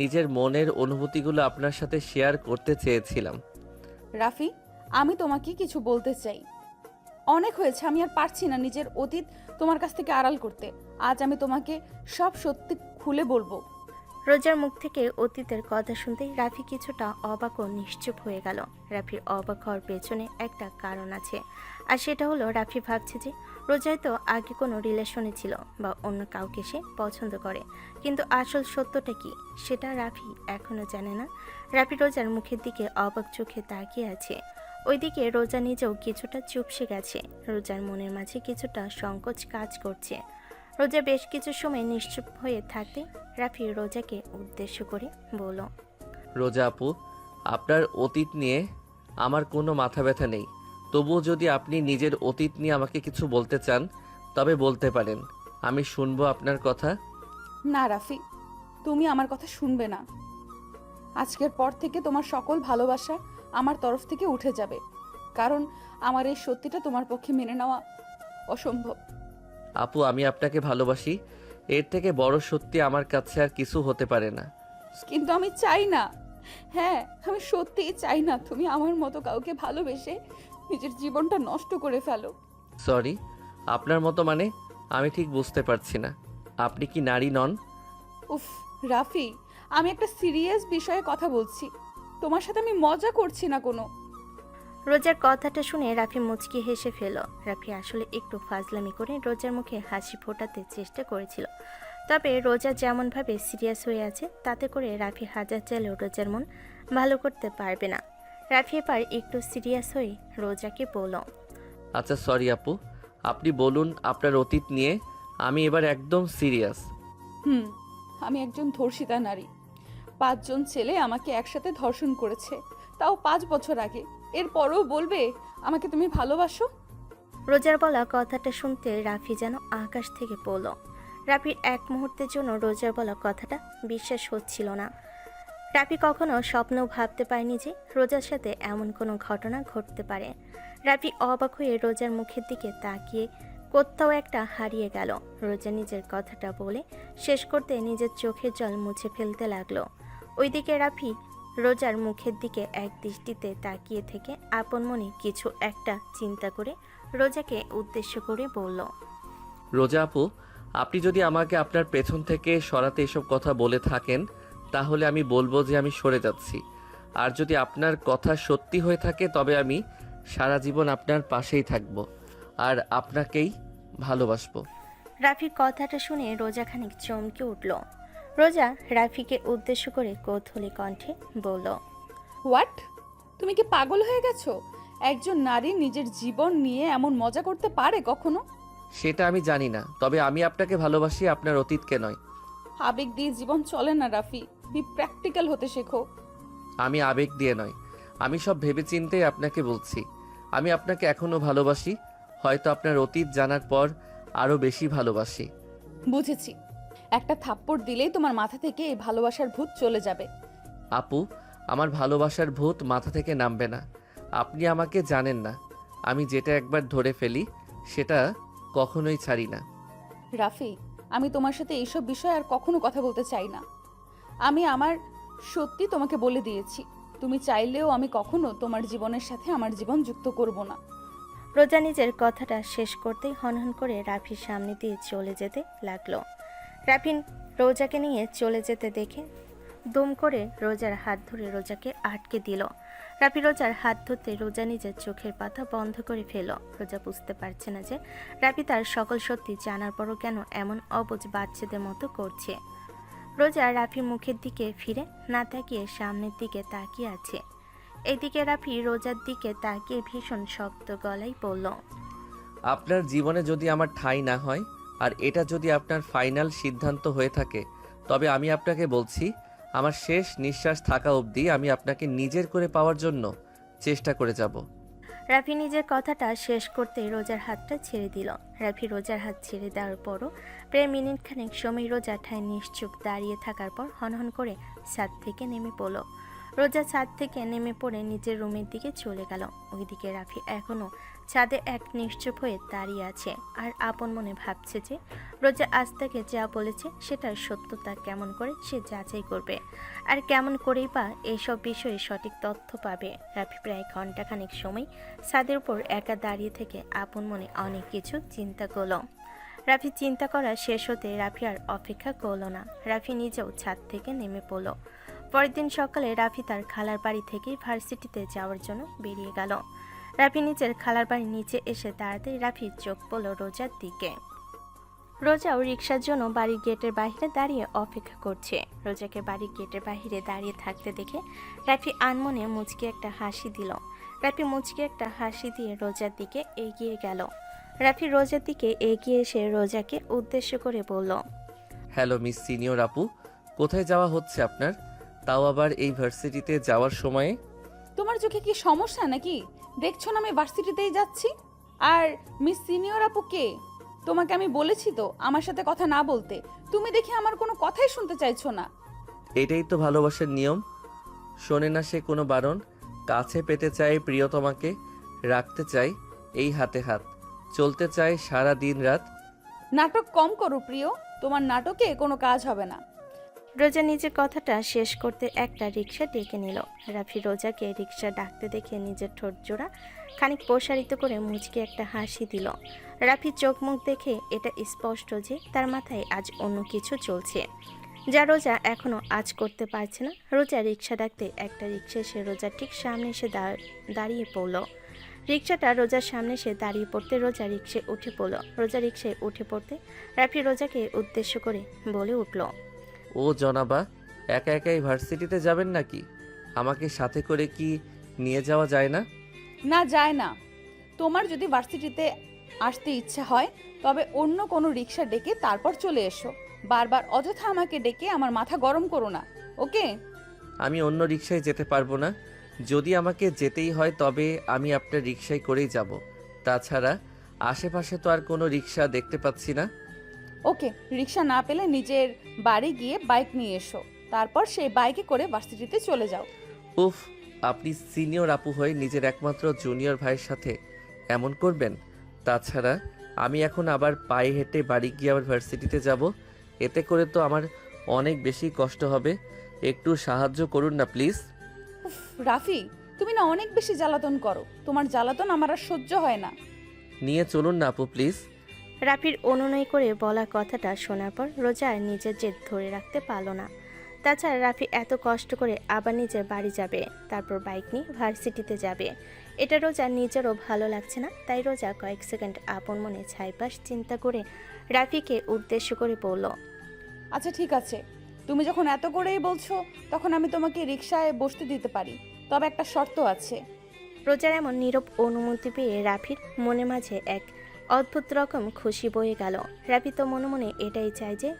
নিজের মনের অনুভূতিগুলো আপনার সাথে শেয়ার করতে চেয়েছিলাম। রাফি, আমি তোমাকে কিছু বলতে চাই। অনেক হয়েছে, আমি আর পারছি না নিজের অতীত তোমার কাছ থেকে আড়াল করতে। আজ আমি তোমাকে সব সত্যি খুলে বলবো। রোজার মুখ থেকে অতীতের কথা শুনতেই রাফি কিছুটা অবাক ও নিশ্চুপ হয়ে গেল। রাফির অবাক হওয়ার পেছনে একটা কারণ আছে, আর সেটা হলো রাফি ভাবছে যে রোজা তো আগে কোনো রিলেশনে ছিল বা অন্য কাউকে সে পছন্দ করে, কিন্তু আসল সত্যটা কি সেটা রাফি এখনো জানে না। রাফি রোজার মুখের দিকে অবাক চোখে তাকিয়ে আছে। ওইদিকে রোজা নিজেও কিছুটা চুপসে গেছে। রোজার মনের মাঝে কিছুটা সংকোচ কাজ করছে। রোজা বেশ কিছু সময় নিশ্চুপ হয়ে থাকতে রাফি রোজাকে উদ্দেশ্য করে বলল, রোজা আপু, আপনার অতীত নিয়ে আমার কোনো মাথা ব্যথা নেই। তবুও যদি আপনি নিজের অতীত নিয়ে আমাকে কিছু বলতে চান তবে বলতে পারেন, আমি শুনবো আপনার কথা। না রাফি, তুমি আমার কথা শুনবে না। আজকের পর থেকে তোমার সকল ভালোবাসা আমার তরফ থেকে উঠে যাবে, কারণ আমার এই সত্যিটা তোমার পক্ষে মেনে নেওয়া অসম্ভব। আপু, আমি আপনাকে ভালোবাসি। এর থেকে বড় সত্যি আমার কাছে আর কিছু হতে পারে না। কিন্তু আমি চাই না। হ্যাঁ, আমি সত্যিই চাই না তুমি আমার মতো কাউকে ভালোবেসে নিজের জীবনটা নষ্ট করে ফেলো। সরি, আপনার মতো মানে? আমি ঠিক বুঝতে পারছি না। আপনি কি নারী নন? উফ রাফি, আমি একটা সিরিয়াস বিষয়ে কথা বলছি, তোমার সাথে আমি মজা করছি না কোনো। রোজার কথাটা শুনে রাফি মুচকি হেসে ফেল। রাফি আসলে একটু ফাজলামি করে রোজার মুখে হাসি ফোটাতে চেষ্টা করেছিল, তবে রোজা যেমনভাবে সিরিয়াস হয়ে আছে তাতে করে রাফি হাজার চাইলেও রোজার মন ভালো করতে পারবে না। রাফি এবার একটু সিরিয়াস হয়ে রোজাকে বলল, আচ্ছা সরি আপু, আপনি বলুন আপনার অতীত নিয়ে। আমি এবার একদম সিরিয়াস। আমি একজন ধর্ষিতা নারী। 5 জন ছেলে আমাকে একসাথে ধর্ষণ করেছে, তাও 5 বছর আগে। এরপরও বলবে আমাকে তুমি ভালোবাসো? রোজার বলা কথাটা শুনতে রাফি যেন আকাশ থেকে পড়ল। রাফির এক মুহূর্তের জন্য রোজার বলা কথাটা বিশ্বাস হচ্ছিল না। রাফি কখনো স্বপ্নেও ভাবতে পারেনি যে রোজার সাথে এমন কোনো ঘটনা ঘটতে পারে। রাফি অবাক হয়ে রোজার মুখের দিকে তাকিয়ে কোথাও একটা হারিয়ে গেল। রোজা নিজের কথাটা বলে শেষ করতে নিজের চোখের জল মুছে ফেলতে লাগলো। ওইদিকে রাফি রোজার মুখের দিকে এক দৃষ্টিতে তাকিয়ে থেকে আপন মনে কিছু একটা চিন্তা করে রোজাকে উদ্দেশ্য করে বলল, রোজা আপু, আপনি যদি আমাকে আপনার পেছন থেকে সরাতে এসব কথা বলে থাকেন তাহলে আমি বলবো যে আমি সরে যাচ্ছি। আর যদি আপনার কথা সত্যি হয়ে থাকে তবে আমি সারা জীবন আপনার পাশেই থাকব আর আপনাকেই ভালোবাসবো। রাফির কথাটা শুনে রোজা খানিক চমকে উঠল। রোজা রাফিকে উদ্দেশ্য করে কৌতূহলী কণ্ঠে বলল, হোয়াট? তুমি কি পাগল হয়ে গেছো? একজন নারী নিজের জীবন নিয়ে এমন মজা করতে পারে কখনো? সেটা আমি জানি না, তবে আমি আপনাকে ভালোবাসি, আপনার অতীতকে নয়। আবেগ দিয়ে জীবন চলে না রাফি, বি প্র্যাকটিক্যাল হতে শেখো। আমি আবেগ দিয়ে নয়, আমি সব ভেবেচিন্তেই আপনাকে বলছি। আমি আপনাকে এখনো ভালোবাসি, হয়তো আপনার অতীত জানার পর আরও বেশি ভালোবাসি। বুঝেছি, একটা থাপ্পড় দিলেই তোমার মাথা থেকে এই ভালোবাসার ভূত চলে যাবে। আপু, আমার ভালোবাসার ভূত মাথা থেকে নামবে না। আপনি আমাকে জানেন না, আমি যেটা একবার ধরে ফেলি সেটা কখনোই ছাড়ি না। রাফি, আমি তোমার সাথে এইসব বিষয়ে আর কখনো কথা বলতে চাই না। আমি আমার সত্যি তোমাকে বলে দিয়েছি, তুমি চাইলেও আমি কখনো তোমার জীবনের সাথে আমার জীবন যুক্ত করব না। রোজা নিজের কথাটা শেষ করতেই হনহন করে রাফির সামনে দিয়ে চলে যেতে লাগলো। রাফিন রোজাকে নিয়ে চলে যেতে দেখে দুম করে রোজার হাত ধরে রোজাকে আটকে দিল। রাফি রোজার হাত ধরতে রোজা নিজের চোখের পাতা বন্ধ করে ফেল। রোজা বুঝতে পারছে না যে রাফি তার সকল সত্যি জানার পরও কেন এমন অবুঝ বাচ্চাদের মতো করছে। রোজা রাফির মুখের দিকে ফিরে না তাকিয়ে সামনের দিকে তাকিয়ে আছে। এদিকে রাফি রোজার দিকে তাকিয়ে ভীষণ শক্ত গলায় বলল, আপনার জীবনে যদি আমার ঠাঁই না হয় আর এটা যদি আপনার ফাইনাল সিদ্ধান্ত হয়ে থাকে তবে আমি আপনাকে বলছি, আমার শেষ নিঃশ্বাস থাকা অবধি আমি আপনাকে নিজের করে পাওয়ার জন্য চেষ্টা করে যাব। রাফি নিজের কথাটা শেষ করতে রোজার হাতটা ছেড়ে দিল। রাফি রোজার হাত ছেড়ে দেওয়ার পরও প্রায় মিনিট খানেক সময় রোজা ঠায় নিশ্চুপ দাঁড়িয়ে থাকার পর হনহন করে ছাদ থেকে নেমে পড়ল। রোজা ছাদ থেকে নেমে পড়ে নিজের রুমের দিকে চলে গেল। ওইদিকে রাফি এখনো ছাদে এক নিশ্চুপ হয়ে দাঁড়িয়ে আছে আর আপন মনে ভাবছে যে রোজা আজ তাকে যা বলেছে সেটার সত্যতা কেমন করে সে যাচাই করবে, আর কেমন করেই বা এইসব বিষয়ে সঠিক তথ্য পাবে। রাফি প্রায় ঘন্টাখানেক সময় ছাদের উপর একা দাঁড়িয়ে থেকে আপন মনে অনেক কিছু চিন্তা করলো। রাফি চিন্তা করা শেষ হতে রাফি আর অপেক্ষা করলো না। রাফি নিজেও ছাদ থেকে নেমে পড়ল। পরের দিন সকালে রাফি তার খালার বাড়ি থেকে ভার্সিটিতে যাওয়ার জন্য বেরিয়ে গেল। রাফি নিজের খালার বাড়ির নিচে এসে দাঁড়াতে রাফি চোখ পড়ল রোজার দিকে। রোজাও রিক্সার জন্য বাড়ির গেটের বাইরে দাঁড়িয়ে অপেক্ষা করছে। রোজাকে বাড়ির গেটের বাইরে দাঁড়িয়ে থাকতে দেখে রাফি আনমনে মুচকি একটা হাসি দিল। রাফি মুচকি একটা হাসি দিয়ে রোজার দিকে এগিয়ে গেল। রাফি রোজার দিকে এগিয়ে এসে রোজাকে উদ্দেশ্য করে বলল, হ্যালো মিস সিনিয়র আপু, কোথায় যাওয়া হচ্ছে আপনার? তাও আবার এই ভার্সিটিতে যাওয়ার সময়ে? তোমার চোখে কি সমস্যা নাকি? দেখছো না আমি ভার্সিটিতেই যাচ্ছি। আর মিস সিনিয়র আপু কে? তোমাকে আমি বলেছি তো আমার সাথে কথা না বলতে। তুমি দেখি আমার কোনো কথাই শুনতে চাইছো না। এটাই তো ভালোবাসার নিয়ম। শোনে না সে কোনো বারণ, কাছে পেতে চাই প্রিয়তমাকে, রাখতে চাই এই হাতে হাত, চলতে চাই সারা দিন রাত। নাটক কম করো প্রিয়, তোমার নাটকে কোনো কাজ হবে না। রোজা নিজের কথাটা শেষ করতে একটা রিক্সা ডেকে নিল। রাফি রোজাকে রিক্সা ডাকতে দেখে নিজের ঠোঁট জোড়া খানিক প্রসারিত করে মুচকে একটা হাসি দিল। রাফি চোখ মুখ দেখে এটা স্পষ্ট যে তার মাথায় আজ অন্য কিছু চলছে, যা রোজা এখনো আজ করতে পারছে না। রোজা রিক্সা ডাকতে একটা রিক্সা এসে রোজার ঠিক সামনে এসে দাঁড়িয়ে পড়ল। রিক্সাটা রোজার সামনে এসে দাঁড়িয়ে পড়তে রোজা রিক্সায় উঠে পড়ল। রোজা রিক্সায় উঠে পড়তে রাফি রোজাকে উদ্দেশ্য করে বলে উঠল, ও জনাবা, একা একাই ভার্সিটিতে যাবেন নাকি? আমাকে সাথে করে কি নিয়ে যাওয়া যায় না? না, যায় না। তোমার যদি ভার্সিটিতে আসতে ইচ্ছা হয় তবে অন্য কোনো রিক্সা ডেকে তারপর চলে এসো। বারবার অযথা আমাকে ডেকে আমার মাথা গরম করো না, ওকে? আমি অন্য রিক্সায় যেতে পারবো না। যদি আমাকে যেতেই হয় তবে আমি আপনার রিক্সায় করেই যাব। তাছাড়া আশেপাশে তো আর কোনো রিক্সা দেখতে পাচ্ছি না। ওকে, রিক্সা না পেলে নিজের বাড়ি গিয়ে বাইক নিয়ে এসো, তারপর সেই বাইকে করে ভার্সিটিতে চলে যাও। উফ, আপনি সিনিয়র আপু হয়ে নিজের একমাত্র জুনিয়র ভাইয়ের সাথে এমন করবেন? তাছাড়া আমি এখন আবার পায়ে হেঁটে বাড়ি গিয়ে আবার ভার্সিটিতে যাব, এতে করে তো আমার অনেক বেশি কষ্ট হবে। একটু সাহায্য করুন না প্লিজ। উফ, রাফি, তুমি না অনেক বেশি জ্বালাতন করো। তোমার জ্বালাতন আমার আর সহ্য হয় না। নিয়ে চলুন না আপু প্লিজ। রাফির অনুনয় করে বলা কথাটা শোনার পর রোজা আর নিজের জেদ ধরে রাখতে পারল না। তাছাড়া রাফি এত কষ্ট করে আবার নিজের বাড়ি যাবে, তারপর বাইক নিয়ে ভার্সিটিতে যাবে, এটা রোজা নিজেরও ভালো লাগছে না। তাই রোজা কয়েক সেকেন্ড আপন মনে ছাইপাশ চিন্তা করে রাফিকে উদ্দেশ্য করে বলল, আচ্ছা ঠিক আছে, তুমি যখন এত করেই বলছো তখন আমি তোমাকে রিক্সায় বসতে দিতে পারি, তবে একটা শর্ত আছে। রোজার এমন নীরব অনুমতি পেয়ে রাফির মনে মাঝে এক অদ্ভুত রকম খুশি বয়ে গেল। রাফি তো মনে মনে এটাই চায় যে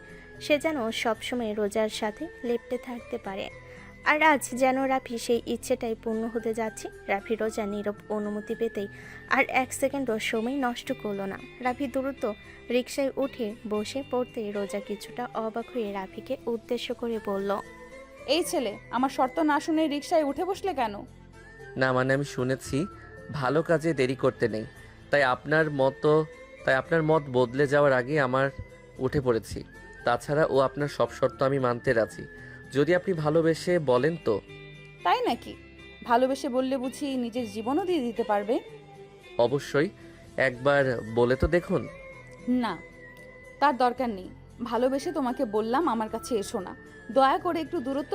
সে যেন সবসময় রোজার সাথে লেপ্টে থাকতে পারে, আর আজ যেন রাফি সেই ইচ্ছেটাই পূর্ণ হতে যাচ্ছে। রাফি রোজা নীরব অনুমতি পেতেই আর এক সেকেন্ডও সময় নষ্ট করলো না। রাফি দ্রুত রিকশায় উঠে বসে পড়তে রোজা কিছুটা অবাক হয়ে রাফিকে উদ্দেশ্য করে বলল, এই ছেলে আমার শর্ত না শুনে রিক্সায় উঠে বসলে কেন? না মানে আমি শুনেছি ভালো কাজে দেরি করতে নেই, তাই আপনার মত বদলে যাওয়ার আগে আমার উঠে পড়েছি। তাছাড়া ও আপনার সব শর্ত আমি মানতে রাজি, যদি আপনি ভালোবেসে বলেন তো। তাই নাকি? ভালোবেসে বললে বুঝি নিজের জীবনও দিয়ে দিতে পারবে? অবশ্যই, একবার বলে তো দেখুন। না, তার দরকার নেই। ভালোবেসে তোমাকে বললাম আমার কাছে এসো না, দয়া করে একটু দূরত্ব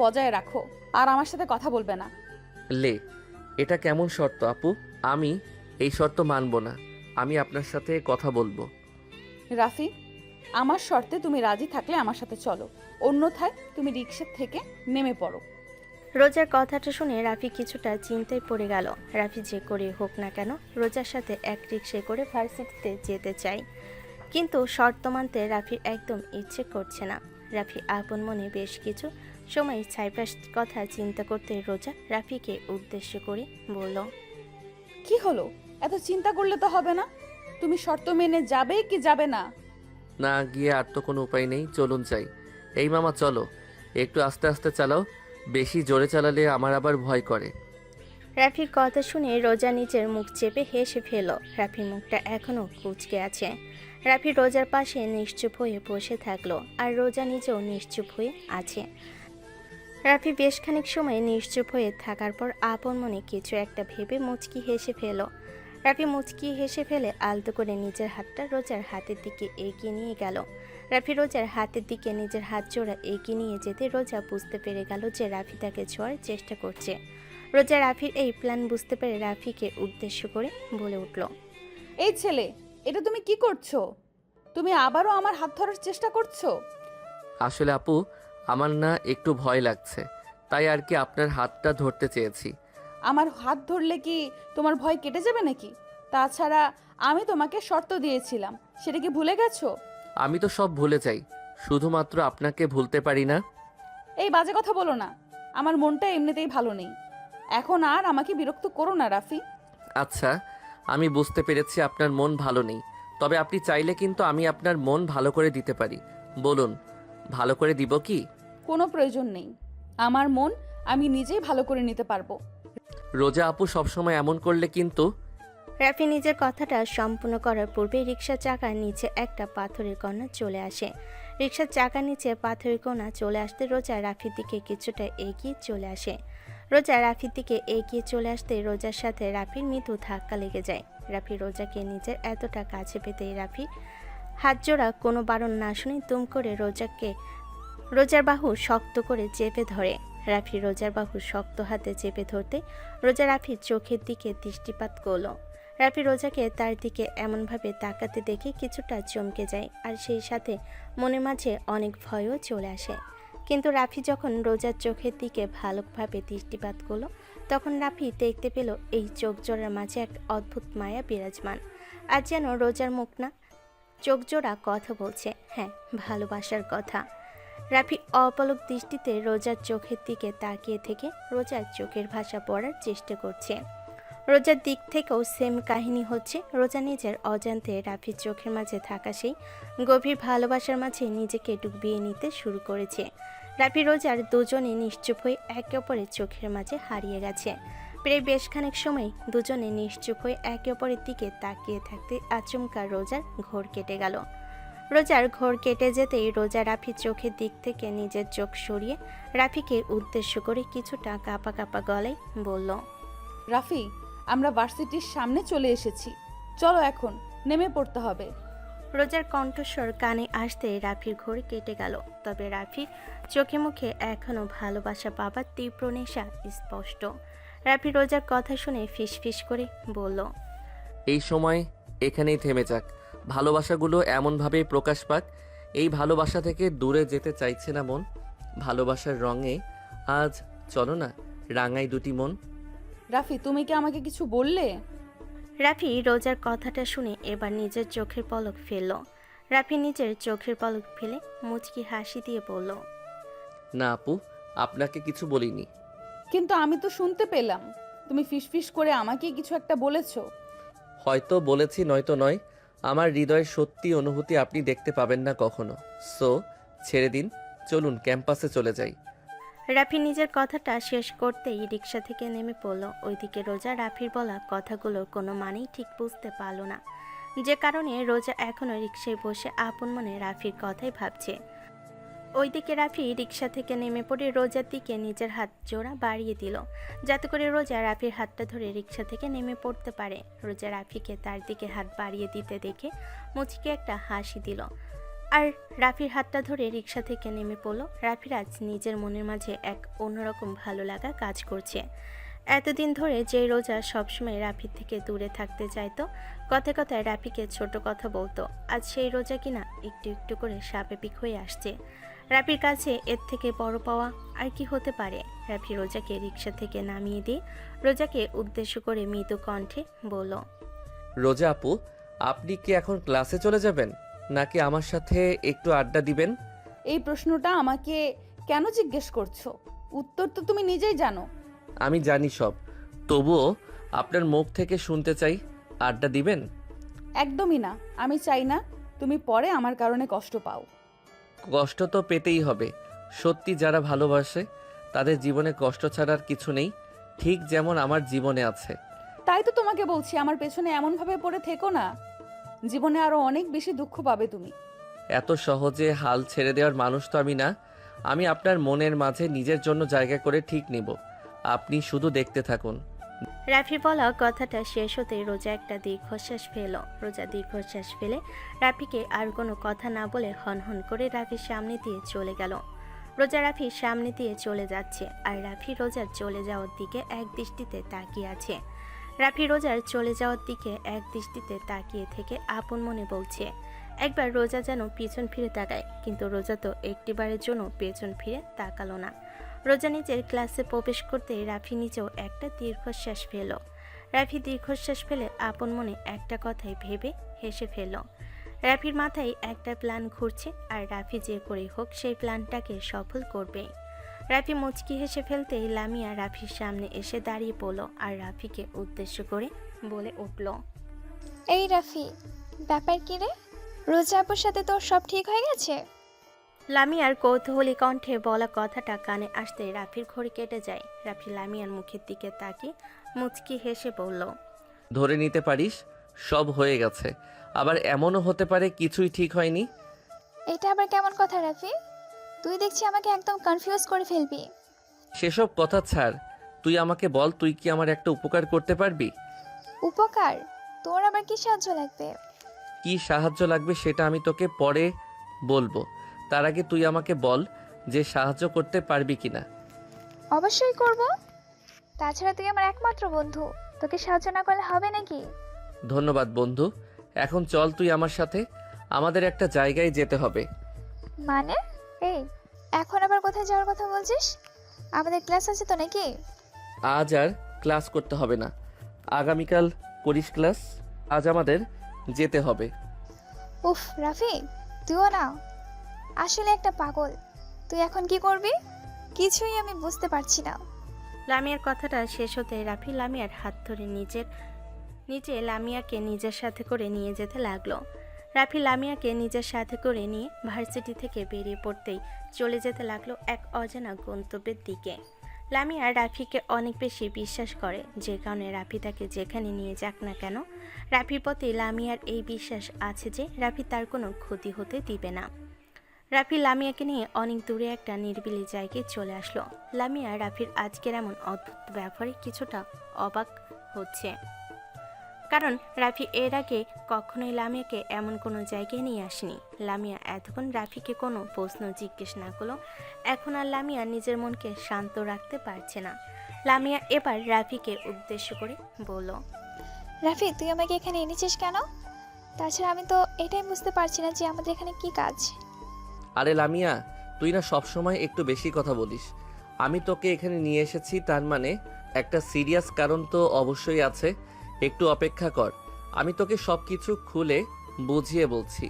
বজায় রাখো আর আমার সাথে কথা বলবে না। লে, এটা কেমন শর্ত আপু? আমি এই শর্ত মানব না, আমি আপনার সাথে কথা বলবো। রাফি, আমার শর্তে তুমি রাজি থাকলে আমার সাথে চলো, অন্যথায় তুমি রিক্সা থেকে নেমে পড়ো। রোজার কথাটা শুনে রাফি কিছুটা চিন্তায় পড়ে গেল। রাফি যে করে হোক না কেন রোজার সাথে এক রিক্সায় করে ভার্সিটিতে যেতে চায়, কিন্তু শর্ত মানতে রাফির একদম ইচ্ছে করছে না। রাফি আপন মনে বেশ কিছু সময় সাইপ্রাস কথা চিন্তা করতে রোজা রাফিকে উদ্দেশ্য করে বলল, কি হলো? এত চিন্তা করলে তো হবে না। তুমি শর্ত মেনে যাবে কি যাবে না? না গিয়ে আর তো কোনো উপায় নেই, চলুন যাই। এই মামা চলো, একটু আস্তে আস্তে চালাও, বেশি জোরে চালালে আমার আবার ভয় করে। রাফির কথা শুনে রোজা নিজের মুখ চেপে হেসে ফেল। রাফির মুখটা এখনও কুঁচকে আছে। রাফি রোজার পাশে নিশ্চুপ হয়ে বসে থাকলো, আর রোজা নিজেও নিশ্চুপ হয়ে আছে। রাফি বেশ খানিক সময় নিশ্চুপ হয়ে থাকার পর আপন মনে কিছু একটা ভেবে মুচকি হেসে ফেল। রাফি মুচকি হেসে ফেলে আলতো করে নিজের হাতটা রোজার হাতের দিকে এগিয়ে নিয়ে গেল। রাফি রোজার হাতের দিকে নিজের হাত জোড়া এগিয়ে নিয়ে যেতে রোজা বুঝতে পেরে গেল যে রাফি তাকে ছোঁয়ার চেষ্টা করছে। রোজা রাফির এই প্ল্যান বুঝতে পেরে রাফিকে উদ্দেশ্য করে বলে উঠল, এই ছেলে, এটা তুমি কি করছো? তুমি আবারও আমার হাত ধরার চেষ্টা করছো? আসলে আপু, আমার না একটু ভয় লাগছে, তাই আর কি আপনার হাতটা ধরতে চেয়েছি। আমার হাত ধরলে কি তোমার ভয় কেটে যাবে নাকি? তাছাড়া আমি তোমাকে শর্ত দিয়েছিলাম, সেটা কি ভুলে গেছো? আমি তো সব ভুলে যাই, শুধুমাত্র আপনাকে ভুলতে পারি না। এই বাজে কথা বলো না, আমার মনটা এমনিতেই ভালো নেই। এখন আর আমাকে বিরক্ত করো না রাফি। আচ্ছা, আমি বুঝতে পেরেছি আপনার মন ভালো নেই, তবে আপনি চাইলে কিন্তু আমি আপনার মন ভালো করে দিতে পারি। বলুন, ভালো করে দিব কি? কোনো প্রয়োজন নেই, আমার মন আমি নিজেই ভালো করে নিতে পারবো। রোজা আপু সবসময় এমন করলে কিন্তু। রাফি নিজের কথাটা সম্পূর্ণ করার পূর্বে রিকশার চাকার নিচে একটা পাথরের কণা চলে আসে। রিকশার চাকার নিচে পাথরের কণা চলে আসতে রোজা রাফির দিকে কিছুটা এগিয়ে চলে আসে। রোজা রাফির দিকে এগিয়ে চলে আসতে রোজার সাথে রাফির মৃদু ধাক্কা লেগে যায়। রাফি রোজাকে নিজের এতটা কাছে পেতেই রাফি হাত জোড়া কোনো বারণ না শুনে দুম করে রোজার বাহু শক্ত করে চেপে ধরে। রাফি রোজার বাহু শক্ত হাতে চেপে ধরতে রোজা রাফির চোখের দিকে দৃষ্টিপাত করল। রাফি রোজাকে তার দিকে এমনভাবে তাকাতে দেখে কিছুটা চমকে যায়, আর সেই সাথে মনের মাঝে অনেক ভয়ও চলে আসে। কিন্তু রাফি যখন রোজার চোখের দিকে ভালোভাবে দৃষ্টিপাত করলো, তখন রাফি দেখতে পেল এই চোখ জোড়ার মাঝে এক অদ্ভুত মায়া বিরাজমান। আর যেন রোজার মুখ না, চোখ জোড়া কথা বলছে, হ্যাঁ, ভালোবাসার কথা। রাফি অপলক দৃষ্টিতে রোজার চোখের দিকে তাকিয়ে থেকে রোজার চোখের ভাষা পড়ার চেষ্টা করছে। রোজার দিক থেকেও সেম কাহিনী হচ্ছে। রোজা নিজের অজান্তে রাফির চোখের মাঝে থাকা সেই গভীর ভালোবাসার মাঝে নিজেকে ডুবিয়ে নিতে শুরু করেছে। রাফি রোজার দুজনে নিশ্চুপ হয়ে একে অপরের চোখের মাঝে হারিয়ে গেছে। প্রায় বেশ খানিক সময় দুজনে নিশ্চুপ হয়ে একে অপরের দিকে তাকিয়ে থাকতে আচমকা রোজার ঘোর কেটে গেল। রোজার ঘোর কেটে যেতেই রোজা রাফির চোখের দিক থেকে নিজের চোখ সরিয়ে রাফিকে উদ্দেশ্য করে কিছুটা কাঁপা কাঁপা গলায় বলল, রাফি, আমরা ভার্সিটির সামনে চলে এসেছি, চলো এখন নেমে পড়তে হবে। রোজার কণ্ঠস্বর কানে আসতে রাফির ঘোর কেটে গেল। তবে রাফির চোখে মুখে এখনও ভালোবাসা পাবার তীব্র নেশা স্পষ্ট। রাফি রোজার কথা শুনে ফিসফিস করে বলল, এই সময় এখানেই থেমে যাক, ভালোবাসাগুলো এমনভাবেই প্রকাশ পাক। এই ভালোবাসা থেকে দূরে যেতে চাইছে না মন। ভালোবাসার রঙে আজ চলো না রাঙাই দুটি মন। রাফি, তুমি কি আমাকে কিছু বললে? রাফি রোজার কথাটা শুনে এবার নিজের চোখের পলক ফেলল। রাফি নিজের চোখের পলক ফেলে মুচকি হাসি দিয়ে বলল, না আপু, আপনাকে কিছু বলিনি। কিন্তু আমি তো শুনতে পেলাম তুমি ফিসফিস করে আমাকে কিছু একটা বলেছো। হয়তো বলেছি, নয়তো নয়। আমার হৃদয়ের সত্যি অনুভূতি আপনি দেখতে পাবেন না কখনো। সো ছেড়ে দিন, চলুন ক্যাম্পাসে চলে যাই। রাফি নিজের কথাটা শেষ করতেই রিকশা থেকে নেমে পড়ল। ওইদিকে রোজা রাফির বলা কথাগুলোর কোনো মানেই ঠিক বুঝতে পারল না, যে কারণে রোজা এখনও রিকশায় বসে আপন মনে রাফির কথাই ভাবছে। ওইদিকে রাফি রিকশা থেকে নেমে পড়ে রোজার দিকে নিজের হাত জোড়া বাড়িয়ে দিল, যাতে করে রোজা রাফির হাতটা ধরে রিকশা থেকে নেমে পড়তে পারে। রোজা রাফিকে তার দিকে হাত বাড়িয়ে দিতে দেখে মুচকি একটা হাসি দিল, আর রাফির হাতটা ধরে রিকশা থেকে নেমে পড়ল। রাফির আজ নিজের মনের মাঝে এক অন্যরকম ভালো লাগা কাজ করছে। এতদিন ধরে যে রোজা সবসময় রাফির থেকে দূরে থাকতে চাইতো, কথায় কথায় রাফিকে ছোট কথা বলতো, আজ সেই রোজা কিনা একটু একটু করে স্বাভাবিক হয়ে আসছে। রাফির কাছে এর থেকে বড় পাওয়া আর কি হতে পারে। রাফি রোজাকে রিকশা থেকে নামিয়ে দিয়ে রোজাকে উদ্দেশ্য করে মৃদু কণ্ঠে বলল, রোজা আপু, আপনি কি এখন ক্লাসে চলে যাবেন, নাকি আমার সাথে একটু আড্ডা দিবেন? এই প্রশ্নটা আমাকে কেন জিজ্ঞেস করছো? উত্তর তো তুমি নিজেই জানো। আমি জানি সব, তবুও আপনার মুখ থেকে শুনতে চাই। আড্ডা দিবেন? একদমই না, আমি চাই না তুমি পরে আমার কারণে কষ্ট পাও। কষ্ট তো পেতেই হবে, সত্যি যারা ভালোবাসে তাদের জীবনে কষ্ট ছাড়া আর কিছু নেই, ঠিক যেমন আমার জীবনে আছে। তাই তো তোমাকে বলছি আমার পেছনে এমনভাবে পড়ে থেকো না, জীবনে আরো অনেক বেশি দুঃখ পাবে তুমি। এত সহজে হাল ছেড়ে দেওয়ার মানুষ তো আমি না। আমি আপনার মনের মাঝে নিজের জন্য জায়গা করে ঠিক নিব, আপনি শুধু দেখতে থাকুন। রাফি বলা কথাটা শেষ হতেই রোজা একটা দীর্ঘশ্বাস ফেল। রোজা দীর্ঘশ্বাস ফেলে রাফিকে আর কোনো কথা না বলে হনহন করে রাফির সামনে দিয়ে চলে গেল। রোজা রাফির সামনে দিয়ে চলে যাচ্ছে, আর রাফি রোজার চলে যাওয়ার দিকে এক দৃষ্টিতে তাকিয়ে আছে। রাফি রোজার চলে যাওয়ার দিকে এক দৃষ্টিতে তাকিয়ে থেকে আপন মনে বলছে, একবার রোজা যেন পিছন ফিরে তাকায়, কিন্তু রোজা তো একটিবারের জন্য পেছন ফিরে তাকালো না। রোজা নিজের ক্লাসে প্রবেশ করতে রাফি নিজেও একটা দীর্ঘশ্বাস ফেল। রাফি দীর্ঘশ্বাস ফেলে আপন মনে একটা কথাই ভেবে হেসে ফেলল। রাফির মাথায় একটা প্ল্যান ঘুরছে, আর রাফি যে করে হোক সেই প্ল্যানটাকে সফল করবে। রাফি মুচকি হেসে ফেলতেই লামিয়া রাফির সামনে এসে দাঁড়িয়ে পড়ল, আর রাফিকে উদ্দেশ্য করে বলে উঠল, এই রাফি, ব্যাপার কি রে? রোজা আপুর সাথে তোর সব ঠিক হয়ে গেছে? লামিয়ার কৌতূহলী কণ্ঠে বলা কথাটা কানে আসতে রাফির ঘড়ি কেটে যায়। রাফি লামিয়ার মুখের দিকে তাকিয়ে মুচকি হেসে বলল, ধরে নিতে পারিস সব হয়ে গেছে, আবার এমনও হতে পারে কিছুই ঠিক হয়নি। এটা আবার কেমন কথা রাফি? তুই দেখছি আমাকে একদম কনফিউজ করে ফেলবি। সেসব কথা ছাড়, তুই আমাকে বল, তুই কি আমার একটা উপকার করতে পারবি? উপকার? তোর আবার কি সাহায্য লাগবে? কি সাহায্য লাগবে সেটা আমি তোকে পরে বলবো, তার আগে তুই আমাকে বল যে সাহায্য করতে পারবি কিনা। অবশ্যই করব। তাছাড়া তুই আমার একমাত্র বন্ধু, তোকে সাহায্য না করলে হবে নাকি? ধন্যবাদ বন্ধু, এখন চল তুই আমার সাথে, আমাদের একটা জায়গায় যেতে হবে। মানে? এই, এখন আবার কোথায় যাওয়ার কথা বলছিস? আমাদের ক্লাস আছে তো নাকি? আজ আর ক্লাস করতে হবে না, আগামীকাল করিস ক্লাস, আজ আমাদের যেতে হবে। উফ রাফি, তুইও না আসলে একটা পাগল। তুই এখন কি করবি? কিছুই আমি বুঝতে পারছি না। লামিয়ার কথাটা শেষ হতে রাফি লামিয়ার হাত ধরে নিজে লামিয়াকে নিজের সাথে করে নিয়ে যেতে লাগলো। রাফি লামিয়াকে নিজের সাথে করে নিয়ে ভার্সিটি থেকে বেরিয়ে পড়তেই চলে যেতে লাগলো এক অজানা গন্তব্যের দিকে। লামিয়া রাফিকে অনেক বেশি বিশ্বাস করে, যে কারণে রাফি তাকে যেখানে নিয়ে যাক না কেন, রাফির প্রতি লামিয়ার এই বিশ্বাস আছে যে রাফি তার কোনো ক্ষতি হতে দিবে না। রাফি লামিয়াকে নিয়ে অনেক দূরে একটা নিরিবিলি জায়গায় চলে আসলো। লামিয়া রাফির আজকের এমন অদ্ভুত ব্যাপারে কিছুটা অবাক হচ্ছে, কারণ রাফি এর আগে কখনোই লামিয়াকে এমন কোনো জায়গায় নিয়ে আসেনি। লামিয়া এতক্ষণ রাফিকে কোনো প্রশ্ন জিজ্ঞেস না করলো। এখন আর লামিয়া নিজের মনকে শান্ত রাখতে পারছে না। লামিয়া এবার রাফিকে উদ্দেশ্য করে বলল, রাফি, তুই আমাকে এখানে এনেছিস কেন? তাছাড়া আমি তো এটাই বুঝতে পারছি না যে আমাদের এখানে কি কাজ। আরে লামিয়া, তুই না সবসময় একটু বেশি কথা বলিস। আমি তোকে এখানে নিয়ে এসেছি, তার মানে একটা সিরিয়াস কারণ তো অবশ্যই আছে। একটু অপেক্ষা কর, আমি তোকে সব কিছু খুলে বুঝিয়ে বলছি।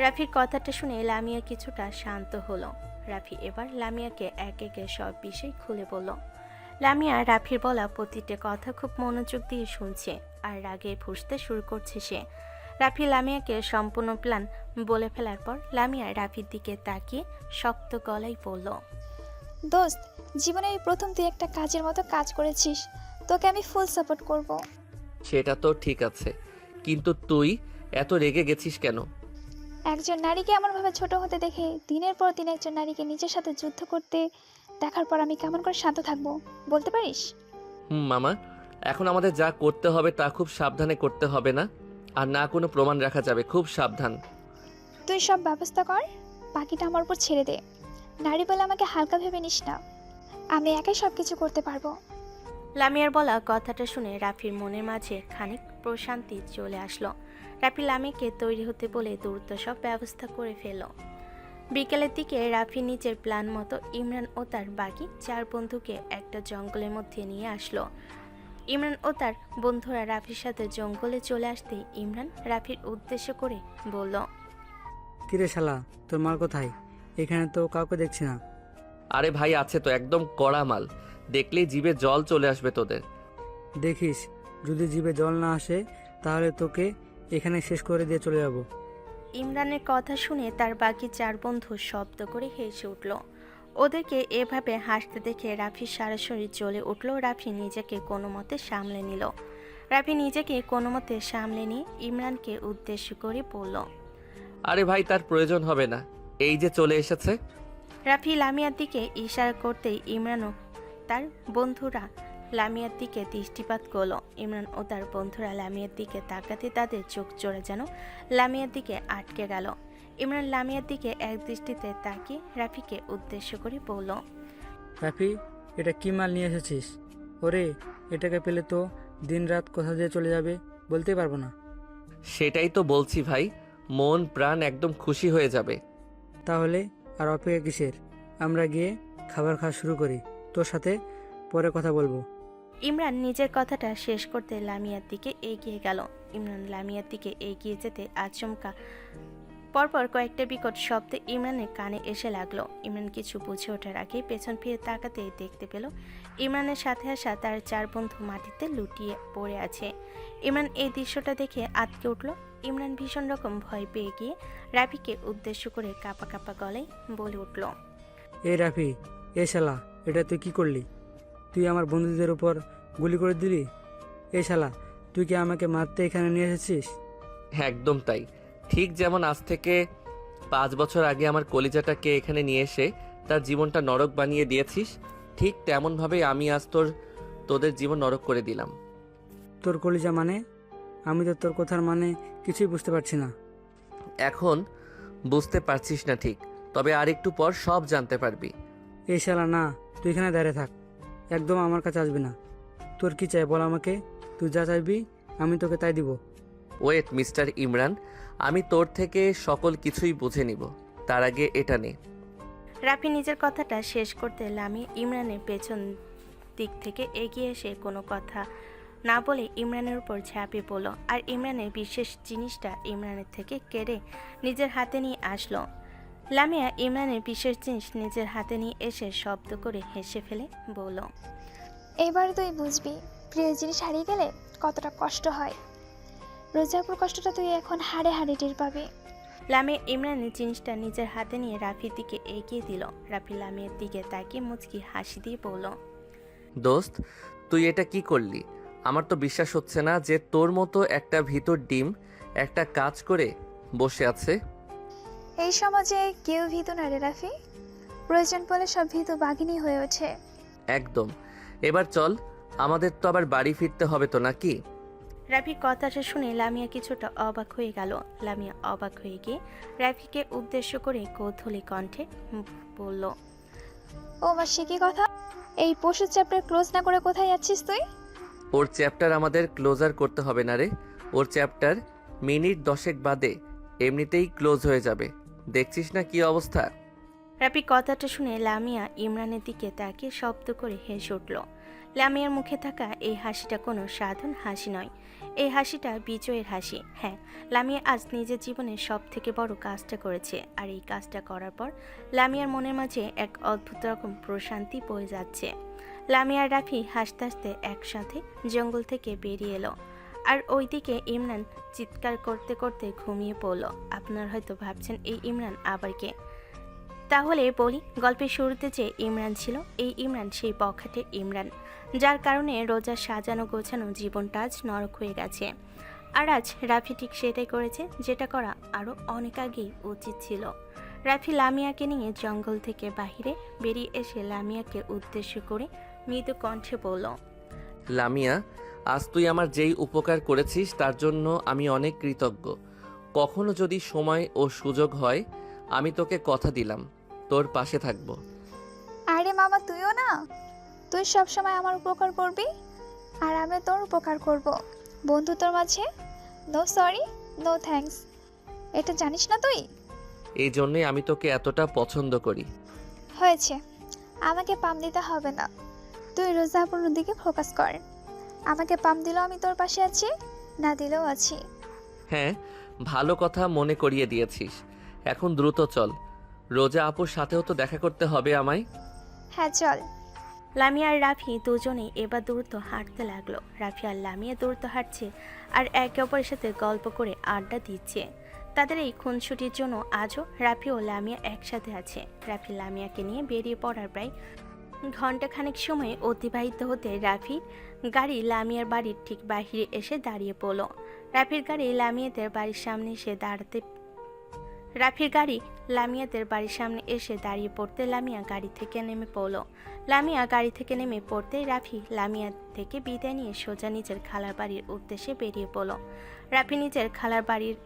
রাফির কথাটা শুনে লামিয়া কিছুটা শান্ত হলো। রাফি এবার লামিয়াকে এক একে সব বিষয় খুলে বলল। লামিয়া রাফির বলা প্রতিটা কথা খুব মনোযোগ দিয়ে শুনছে, আর রাগে ফুঁসতে শুরু করছে সে। রাফি লামিয়াকে সম্পূর্ণ প্ল্যান বলে ফেলার পর লামিয়া রাফির দিকে তাকিয়ে শক্ত গলায় বলল, দোস্ত, জীবনে এই প্রথম তুই একটা কাজের মতো কাজ করেছিস, তোকে আমি ফুল সাপোর্ট করব। সেটা তো ঠিক আছে, কিন্তু তুই এত রেগে গেছিস কেন? একজন নারীকে এমনভাবে ছোট হতে দেখে দিনের পর দিন একজন নারীকে নিজের সাথে যুদ্ধ করতে দেখার পর আমি কেমন করে শান্ত থাকবো বলতে পারিস? মামা, এখন আমাদের যা করতে হবে তা খুব সাবধানে করতে হবে, না আর না কোনো প্রমাণ রাখা যাবে, খুব সাবধান। তুই সব ব্যবস্থা কর, বাকিটা আমার উপর ছেড়ে দে। নারী বলে আমাকে হালকা ভেবে নিস না, আমি একাই সব কিছু করতে পারবো। লামিয়ার বলা কথাটা শুনে রাফির মনের মাঝে খানিক প্রশান্তি চলে আসলো। রাফি লামিয়াকে তৈরি হতে বলে দ্রুত সব ব্যবস্থা করে ফেলল। বিকেলের দিকে রাফি নিজের প্ল্যান মতো ইমরান ও তার বাকি 4 বন্ধুকে একটা জঙ্গলের মধ্যে নিয়ে আসলো। ইমরান ও তার বন্ধুরা রাফির সাথে জঙ্গলে চলে আসতেই ইমরান রাফির উদ্দেশ্য করে বলল, কিরে শালা, তোর মাল কোথায়? এখানে তো কাউকে দেখছি না। আরে ভাই, আছে তো, একদম কড়া মাল, দেখলেই জিভে জল চলে আসবে তোদের। দেখিস, যদি জিভে জল না আসে তাহলে তোকে এখানে শেষ করে দিয়ে চলে যাব। ইমরানের কথা শুনে তার বাকি 4 বন্ধু শব্দ করে হেসে উঠল। ওদেরকে এভাবে হাসতে দেখে রাফির সারা শরীর জ্বলে উঠল। রাফি নিজেকে কোনো মতে সামলে নিল। রাফি নিজেকে কোনো মতে সামলে নিয়ে ইমরানকে উদ্দেশ্য করে বলল, আরে ভাই, তার প্রয়োজন হবে না, এই যে চলে এসেছে। রাফি লামিয়ার দিকে ইশারা করতেই ইমরানও তার বন্ধুরা লামিয়ার দিকে দৃষ্টিপাত করল। ইমরান ও তার বন্ধুরা লামিয়ার দিকে তাকাতে তাদের চোখ জোড়া যেন লামিয়ার দিকে আটকে গেল। ইমরান লামিয়ার দিকে এক দৃষ্টিতে তাকিয়ে রাফিকে উদ্দেশ্য করে বলল, রাফি, এটা কি মাল নিয়ে এসেছিস? ওরে, এটাকে পেলে তো দিন রাত কোথা দিয়ে চলে যাবে বলতেই পারবো না। সেটাই তো বলছি ভাই, মন প্রাণ একদম খুশি হয়ে যাবে। তাহলে আর অপেক্ষা কিসের? আমরা গিয়ে খাবার খাওয়া শুরু করি, তোর সাথে পরে কথা বলবো। ইমরান নিজের কথাটা শেষ করতে লামিয়ার দিকে এগিয়ে গেল। ইমরান লামিয়ার দিকে এগিয়ে যেতে আচমকা পরপর কয়েকটা বিকট শব্দ ইমরানের কানে এসে লাগলো। ইমরান কিছু বুঝে ওঠার আগেই পেছন ফিরে তাকাতে দেখতে পেল ইমরানের সাথে আসা তার 4 বন্ধু মাটিতে লুটিয়ে পড়ে আছে। ইমরান এই দৃশ্যটা দেখে আঁতকে উঠল। ইমরান ভীষণ রকম ভয় পেয়ে গিয়ে রাফিকে উদ্দেশ্য করে কাঁপা কাঁপা গলায় বলে উঠল, এই রাফি, এ শালা, এটা তুই কি করলি? তুই আমার বন্ধুদের উপর গুলি করে দিলি? এ শালা, তুই কি আমাকে মারতে এখানে নিয়ে এসেছিস? একদম তাই, ঠিক যেমন আজ থেকে 5 বছর আগে আমার কলিজাটাকে এখানে নিয়ে এসে তার জীবনটা নরক বানিয়ে দিয়েছিস, ঠিক তেমনভাবেই আমি আজ তোদের জীবন নরক করে দিলাম। তোর কলিজা মানে? আমি তো তোর কথার মানে কিছুই বুঝতে পারছি না। এখন বুঝতে পারছিস না ঠিক, তবে আর একটু পর সব জানতে পারবি। এই শালা, না, তুই এখানে দাঁড়িয়ে থাক, একদম আমার কাছে আসবি না। তোর কি চাই বল আমাকে, তুই যা চাইবি আমি তোকে তাই দিব। ওয়েট মিস্টার ইমরান, আমি তোর থেকে সকল কিছুই বুঝে নিব, তার আগে এটা নে। রাফি নিজের কথাটা শেষ করতে লামিয়া ইমরানের পেছন দিক থেকে এগিয়ে এসে কোনো কথা না বলে ইমরানের উপর ঝাঁপিয়ে পড়ল। আর ইমরানের বিশেষ জিনিসটা ইমরানের থেকে কেড়ে নিজের হাতে নিয়ে আসলো। লামিয়া ইমরানের বিশেষ জিনিস নিজের হাতে নিয়ে এসে শব্দ করে হেসে ফেলে বলল, এবার তুই বুঝবি প্রিয় জিনিস হারিয়ে গেলে কতটা কষ্ট হয়। রোজাপুর কষ্টটা তুই এখন হাড়ে হাড়ে টের পাবি। লামিয়া ইমরানের জিনিসটা নিজের হাতে নিয়ে রাফির দিকে এগিয়ে দিল। রাফি লামিয়ার দিকে তাকিয়ে মুচকি হাসি দিয়ে বলল, দোস্ত, তুই এটা কি করলি? আমার তো বিশ্বাস হচ্ছে না যে তোর মতো একটা ভিতর ডিম একটা কাজ করে বসে আছে। এই সমাজে কেউ ভীতু না রে রাফি, প্রয়োজন পড়লে সব ভীতু বাঘিনী হয়ে ওঠে। একদম। এবার চল, আমাদের তো আবার বাড়ি ফিরতে হবে তো নাকি? রাফি কথাটা শুনে লামিয়া কিছুটা অবাক হয়ে গেল। লামিয়া অবাক হয়ে গিয়ে রাফিকে উদ্দেশ্য করে কৌতূহলী কণ্ঠে বলল, ও মা, সে কি কথা? এই পশুর চ্যাপ্টার ক্লোজ না করে কোথায় যাচ্ছিস তুই? ওর চ্যাপ্টার আমাদের ক্লোজার করতে হবে না রে, ওর চ্যাপ্টার মিনিট 10 বাদে এমনিতেই ক্লোজ হয়ে যাবে। দেখছিস না কি অবস্থা? রাফি কথাটা শুনে লামিয়া ইমরানের দিকে তাকিয়ে শব্দ করে হেসে উঠল। লামিয়ার মুখে থাকা এই হাসিটা কোনো সাধারণ হাসি নয়, এই হাসিটা বিজয়ের হাসি। হ্যাঁ, লামিয়া আজ নিজের জীবনের সব থেকে বড় কাজটা করেছে। আর এই কাজটা করার পর লামিয়ার মনের মাঝে এক অদ্ভুত রকম প্রশান্তি বয়ে যাচ্ছে। লামিয়া আর রাফি হাসতে হাসতে একসাথে জঙ্গল থেকে বেরিয়ে এলো। আর ওইদিকে ইমরান চিৎকার করতে করতে ঘুমিয়ে পড়ল। আপনারা হয়তো ভাবছেন এই ইমরান আবার কে? তাহলে বলি, গল্পের শুরুতে যে ইমরান ছিল, এই ইমরান সেই বখাটে ইমরান, যার কারণে রোজার সাজানো গোছানো জীবনটা আজ নরক হয়ে গেছে। আর আজ রাফি ঠিক সেটাই করেছে, যেটা করা আরও অনেক আগেই উচিত ছিল। রাফি লামিয়াকে নিয়ে জঙ্গল থেকে বাহিরে বেরিয়ে এসে লামিয়াকে উদ্দেশ্য করে মৃদু কণ্ঠে বলল, লামিয়া, আজ তুই আমার যেই উপকার করেছিস তার জন্য আমি অনেক কৃতজ্ঞ। কখনো যদি সময় ও সুযোগ হয়, আমি তোকে কথা দিলাম তোর পাশে থাকবো। আরে মামা, তুইও না, তুই সব সময় আমার উপকার করবি আর আমি তোর উপকার করব। বন্ধুত্বর মাঝে নো সরি, নো থ্যাঙ্কস, এটা জানিস না তুই? এই জন্যই আমি তোকে এতটা পছন্দ করি। হয়েছে, আমাকে পাম দিতে হবে না, তুই রোজাপুর দিকে ফোকাস কর। আমাকে পাম দিলেও আমি তোর পাশে আছি, না দিলেও আছি। হ্যাঁ, ভালো কথা মনে করিয়ে দিয়েছিস। এখন দ্রুত চল, রোজা আপুর সাথেও তো দেখা করতে হবে আমায়। হ্যাঁ চল। লামিয়া আর রাফি দুজনেই এবার দ্রুত হাঁটতে লাগলো। রাফি আর লামিয়া দ্রুত হাঁটছে আর একে অপরের সাথে গল্প করে আড্ডা দিচ্ছে। তাদের এই খুনসুটির জন্য আজও রাফি ও লামিয়া একসাথে আছে। রাফি লামিয়াকে নিয়ে বেরিয়ে পড়ার প্রায় ঘন্টাখানেক সময় অতিবাহিত হতে রাফির গাড়ি লামিয়ার বাড়ির ঠিক বাহিরে এসে দাঁড়িয়ে পড়ল। রাফির গাড়ি লামিয়াদের বাড়ির সামনে এসে দাঁড়িয়ে পড়তে লামিয়া গাড়ি থেকে নেমে পড়ল। লামিয়া গাড়ি থেকে নেমে পড়তে রাফি লামিয়া থেকে বিদায় নিয়ে সোজা নিজের খালার বাড়ির উদ্দেশ্যে বেরিয়ে পড়ল। রাফি নিজের খালার বাড়ির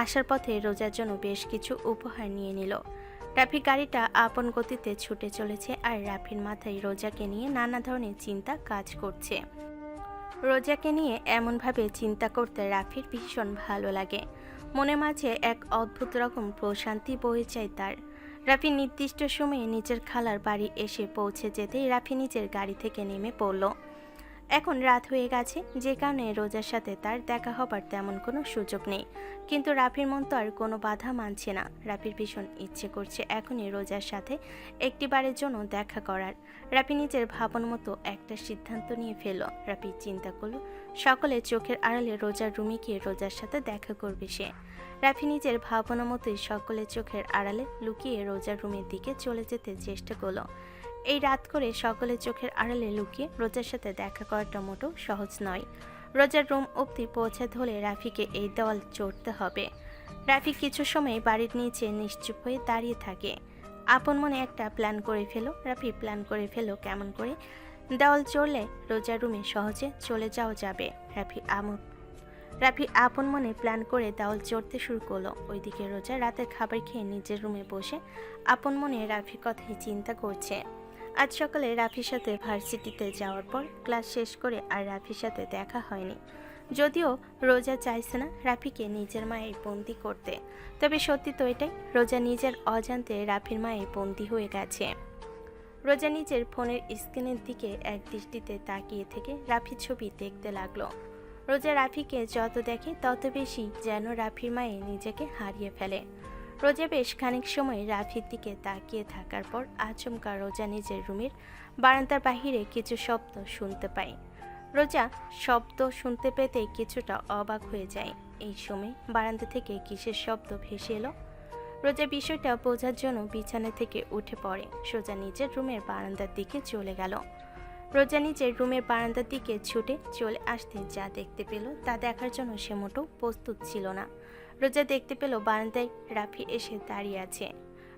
আসার পথে রোজার জন্য বেশ কিছু উপহার নিয়ে নিল। রাফি গাড়িটা আপন গতিতে ছুটে চলেছে আর রাফির মাথায় রোজাকে নিয়ে নানা ধরনের চিন্তা কাজ করছে। রোজাকে নিয়ে এমনভাবে চিন্তা করতে রাফির ভীষণ ভালো লাগে। মনে মাঝে এক অদ্ভুত রকম প্রশান্তি বয়ে যায় তার। রাফি নির্দিষ্ট সময়ে নিজের খালার বাড়ি এসে পৌঁছে যেতেই রাফি নিজের গাড়ি থেকে নেমে পড়ল। এখন রাত হয়ে গেছে, যে কারণে রোজার সাথে তার দেখা হবার তেমন কোনো সুযোগ নেই। কিন্তু রাফির মন তো আর কোনো বাধা মানছে না। রাফির ভীষণ ইচ্ছে করছে এখনই রোজার সাথে একটিবারের জন্য দেখা করার। রাফি নিজের ভাবন মতো একটা সিদ্ধান্ত নিয়ে ফেলল। রাফি চিন্তা করল সকলে চোখের আড়ালে রোজার রুমে গিয়ে রোজার সাথে দেখা করবে সে। রাফি নিজের ভাবনা মতোই সকলে চোখের আড়ালে লুকিয়ে রোজার রুমের দিকে চলে যেতে চেষ্টা করল। এই রাত করে সকলে চোখের আড়ালে লুকিয়ে রোজার সাথে দেখা করাটা মোটেও সহজ নয়। রোজার রুম অবধি পৌঁছাতে হলে রাফিকে এই দেওয়াল চড়তে হবে। রাফি কিছু সময় বাড়ির নিচে নিশ্চুপ হয়ে দাঁড়িয়ে থাকে। আপন মনে একটা প্ল্যান করে ফেলো। রাফি প্ল্যান করে ফেলো কেমন করে দেওয়াল চড়লে রোজার রুমে সহজে চলে যাওয়া যাবে। রাফি আপন মনে প্ল্যান করে দেওয়াল চড়তে শুরু করলো। ওইদিকে রোজা রাতের খাবার খেয়ে নিজের রুমে বসে আপন মনে রাফির কথাই চিন্তা করছে। আজ সকালে রাফির সাথে ভার্সিটিতে যাওয়ার পর ক্লাস শেষ করে আর রাফির সাথে দেখা হয়নি। যদিও রোজা চাইছে না রাফিকে নিজের মায়ের বন্দি করতে, তবে সত্যি তো এটাই, রোজা নিজের অজান্তে রাফির মায়ের বন্দি হয়ে গেছে। রোজা নিজের ফোনের স্ক্রিনের দিকে এক দৃষ্টিতে তাকিয়ে থেকে রাফির ছবি দেখতে লাগলো। রোজা রাফিকে যত দেখে তত বেশি যেন রাফির মায়ে নিজেকে হারিয়ে ফেলে। রোজা বেশ খানিক সময় রাফির দিকে তাকিয়ে থাকার পর আচমকা রোজা নিজের রুমের বারান্দার বাহিরে কিছু শব্দ শুনতে পায়। রোজা শব্দ শুনতে পেতে কিছুটা অবাক হয়ে যায়। এই সময় বারান্দা থেকে কিসের শব্দ ভেসে এলো। রোজা বিষয়টা বোঝার জন্য বিছানা থেকে উঠে পড়ে, সোজা নিজের রুমের বারান্দার দিকে চলে গেল। রোজা নিজের রুমের বারান্দার দিকে ছুটে চলে আসতে যা দেখতে পেল তা দেখার জন্য সে মোটেও প্রস্তুত ছিল না। রোজা দেখতে পেল বারান্দায় রাফি এসে দাঁড়িয়ে আছে।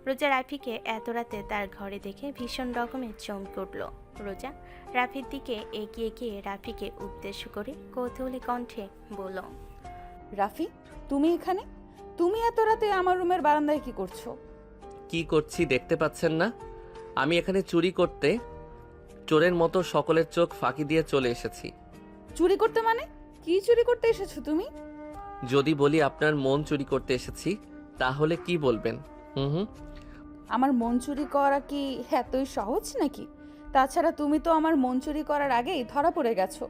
রোজা রাফিকে এত রাতে তার ঘরে দেখে ভীষণ রকমের চমকে উঠল। রোজা রাফির দিকে এগিয়ে গিয়ে রাফিকে উদ্দেশ্য করে কৌতূহলী কণ্ঠে বলল, রাফি, তুমি এখানে? তুমি এত রাতে আমার রুমের বারান্দায় কি করছো? কি করছি দেখতে পাচ্ছেন না? আমি এখানে চুরি করতে চোরের মতো সকলের চোখ ফাঁকি দিয়ে চলে এসেছি। চুরি করতে মানে? কি চুরি করতে এসেছো তুমি? যদি বলি আপনার মন চুরি করতে এসেছি তাহলে কি বলবেন? হুম। আমার মন চুরি করা কি এতই সহজ নাকি? তাছাড়া তুমি তো আমার মন চুরি করার আগেই ধরা পড়ে গেছো।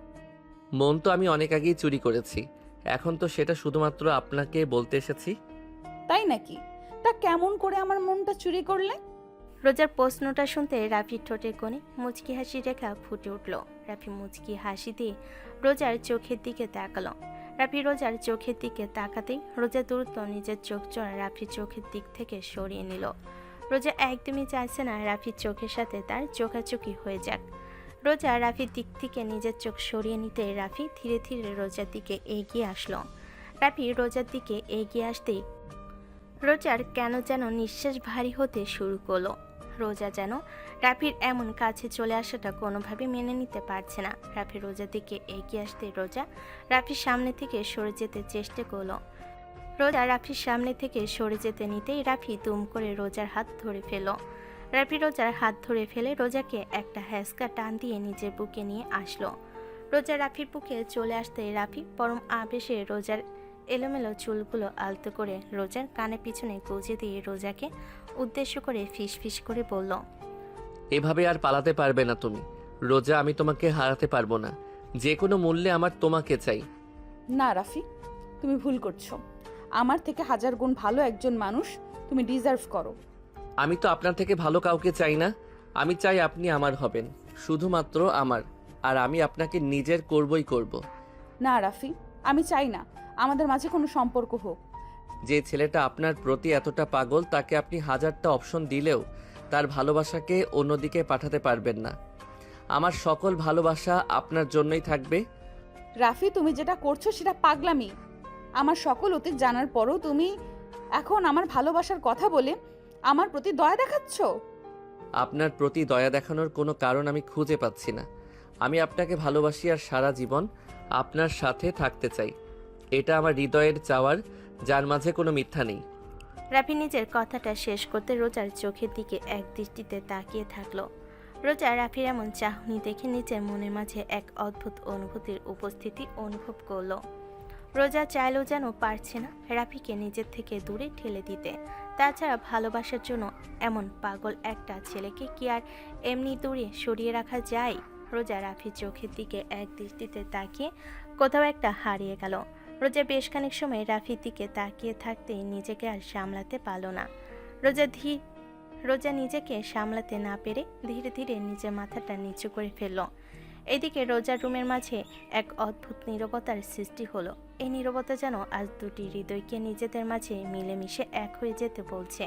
মন তো আমি অনেক আগেই চুরি করেছি, এখন তো সেটা শুধুমাত্র আপনাকে বলতে এসেছি। তাই নাকি? তা কেমন করে আমার মনটা চুরি করলে? রোজার প্রশ্নটা শুনতে রাফির ঠোঁটের কোণে মুচকি হাসি রেখা ফুটে উঠল। রাফি মুচকি হাসি দিয়ে রোজার চোখের দিকে তাকালো। রাফি রোজার চোখের দিকে তাকাতেই রোজা দ্রুত নিজের চোখ জোড়া রাফির চোখের দিক থেকে সরিয়ে নিল। রোজা একদমই চাইছে না রাফির চোখের সাথে তার চোখাচোখি হয়ে যাক। রোজা রাফির দিক থেকে নিজের চোখ সরিয়ে নিতে রাফি ধীরে ধীরে রোজার দিকে এগিয়ে আসলো। রাফি রোজার দিকে এগিয়ে আসতেই রোজার কেন যেন নিঃশ্বাস ভারী হতে শুরু করলো। রোজা যেন রাফির এমন কাছে চলে আসাটা কোনোভাবে মেনে নিতে পারছে না। রাফি রোজার দিকে এগিয়ে আসতে রোজা রাফির সামনে থেকে সরে যেতে চেষ্টা করলো। রোজা রাফির সামনে থেকে সরে যেতে নিতেই রাফি দুম করে রোজার হাত ধরে ফেল। রাফি রোজার হাত ধরে ফেলে রোজাকে একটা হ্যাঁচকা টান দিয়ে নিজের বুকে নিয়ে আসলো। রোজা রাফির বুকে চলে আসতে রাফি পরম আবেশে রোজার এলোমেলো চুলগুলো আলতো করে রোজার কানে পিছনে গুজে দিয়ে রোজাকে উদ্দেশ্য করে ফিস ফিস করে বলল, এভাবে আর পালাতে পারবে না তুমি রোজা, আমি তোমাকে হারাতে পারবো না, যে কোনো মূল্যে আমার তোমাকে চাই। না রাফি, তুমি ভুল করছো। আমার থেকে হাজার গুণ ভালো একজন মানুষ তুমি ডিজার্ভ করো। আমি তো আপনার থেকে ভালো কাউকে চাই না, আমি চাই আপনি আমার হবেন, শুধুমাত্র আমার, আর আমি আপনাকে নিজের করবই করব। না রাফি, আমি চাই না আমাদের মাঝে কোনো সম্পর্ক হোক। যে ছেলেটা আপনার প্রতি এতটা পাগল তাকে আপনি হাজারটা অপশন দিলেও তার ভালোবাসাকে অন্যদিকে পাঠাতে পারবেন না। আমার সকল ভালোবাসা আপনার জন্যই থাকবে। রাফি, তুমি যেটা করছো সেটা পাগলামি। আমার সকল অতীত জানার পরও তুমি এখন আমার ভালোবাসার কথা বলে আমার প্রতি দয়া দেখাচ্ছ। আপনার প্রতি দয়া দেখানোর কোনো কারণ আমি খুঁজে পাচ্ছি না। আমি আপনাকে ভালোবাসি আর সারা জীবন আপনার সাথে থাকতে চাই। এটা আমার হৃদয়ের চাওয়ার, যার মাঝে কোনো মিথ্যা নেই। রাফি নিজের কথাটা শেষ করতে রোজার চোখের দিকে এক দৃষ্টিতে তাকিয়ে থাকলো। রোজা রাফির এমন চাহনি দেখে নিজের মনের মাঝে এক অদ্ভুত অনুভূতির উপস্থিতি অনুভব করলো। রোজা চাইলেও যেন পারছে না রাফিকে নিজের থেকে দূরে ঠেলে দিতে। তাছাড়া ভালোবাসার জন্য এমন পাগল একটা ছেলেকে কি আর এমনি দূরে সরিয়ে রাখা যায়? রোজা রাফির চোখের দিকে এক দৃষ্টিতে তাকিয়ে কোথাও একটা হারিয়ে গেল। রোজা বেশ খানিক সময় রাফির দিকে তাকিয়ে থাকতেই নিজেকে আর সামলাতে পারল না। রোজা নিজেকে সামলাতে না পেরে ধীরে ধীরে নিজের মাথাটা নিচু করে ফেলল। এদিকে রোজার রুমের মাঝে এক অদ্ভুত নীরবতার সৃষ্টি হলো। এই নীরবতা যেন আজ দুটি হৃদয়কে নিজেদের মাঝে মিলেমিশে এক হয়ে যেতে বলছে।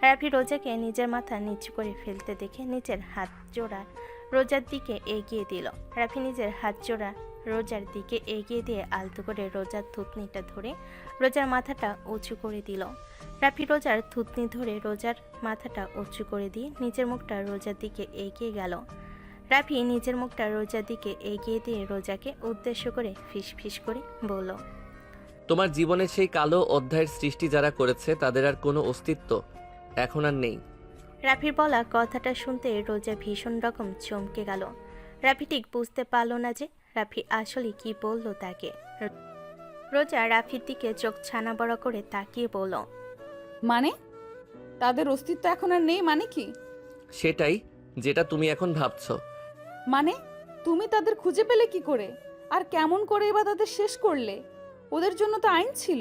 রাফি রোজাকে নিজের মাথা নিচু করে ফেলতে দেখে নিজের হাত জোড়া রোজার দিকে এগিয়ে দিল। রাফি নিজের হাত জোড়া রোজার দিকে এগিয়ে দিয়ে আলতো করে রোজার থুতনিটা ধরে রোজার মাথাটা উঁচু করে দিল। রাফি রোজার থুতনি ধরে রোজার মাথাটা উঁচু করে দিয়ে নিজের মুখটা রোজার দিকে এগিয়ে গেল। রাফি নিজের মুখটা রোজার দিকে এগিয়ে দিয়ে রোজাকে উদ্দেশ্য করে ফিসফিস করে বলল, তোমার জীবনে সেই কালো অধ্যায়ের সৃষ্টি যারা করেছে তাদের আর কোনো অস্তিত্ব এখন আর নেই। রাফির বলা কথাটা শুনতে রোজা ভীষণ রকম চমকে গেল। রাফি ঠিক বুঝতে পারল না যে রাফি আসলে কি বলল তাকে। রোজা রাফির দিকে চোখ ছানা বড় করে তাকিয়ে বলল, মানে তাদের অস্তিত্ব এখন আর নেই মানে কি? সেটাই যেটা তুমি এখন ভাবছো। মানে তুমি তাদের খুঁজে পেলে কি করে? আর কেমন করে বা তাদের শেষ করলে? ওদের জন্য তো আইন ছিল।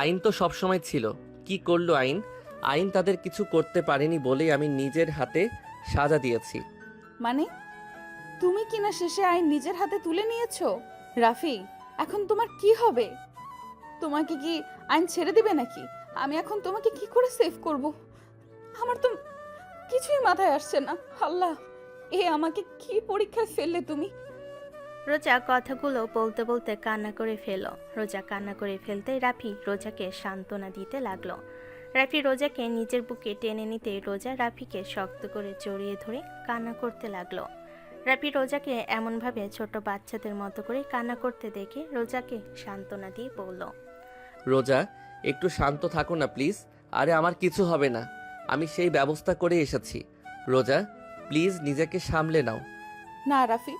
আইন তো সবসময় ছিল। কি করলো আইন? আইন তাদের কিছু করতে পারেনি বলেই আমি নিজের হাতে সাজা দিয়েছি। মানে তুমি কিনা শেষে আইন নিজের হাতে তুলে নিয়েছো? রাফি, এখন তোমার কি হবে? তোমাকে কি আইন ছেড়ে দিবে নাকি? আমি এখন তোমাকে কি করে সেভ করব? আমার তো কিছুই মাথায় আসছে না। আল্লাহ, আমাকে কি পরীক্ষায় ফেললে তুমি? রোজা কথাগুলো বলতে বলতে কান্না করে ফেলল। রোজা কান্না করে ফেলতেই রাফি রোজাকে সান্ত্বনা দিতে লাগলো। রাফি রোজাকে নিজের বুকে টেনে নিতে রোজা রাফিকে শক্ত করে জড়িয়ে ধরে কান্না করতে লাগলো। রাফি রোজাকে এমনভাবে ছোট বাচ্চাদের মতো করে কান্না করতে দেখে রোজাকে সান্ত্বনা দিয়ে বলল, রোজা, একটু শান্ত থাকো না প্লিজ। আরে আমার কিছু হবে না, আমি সেই ব্যবস্থা করে এসেছি। রোজা প্লিজ নিজেকে সামলে নাও। না রাফি,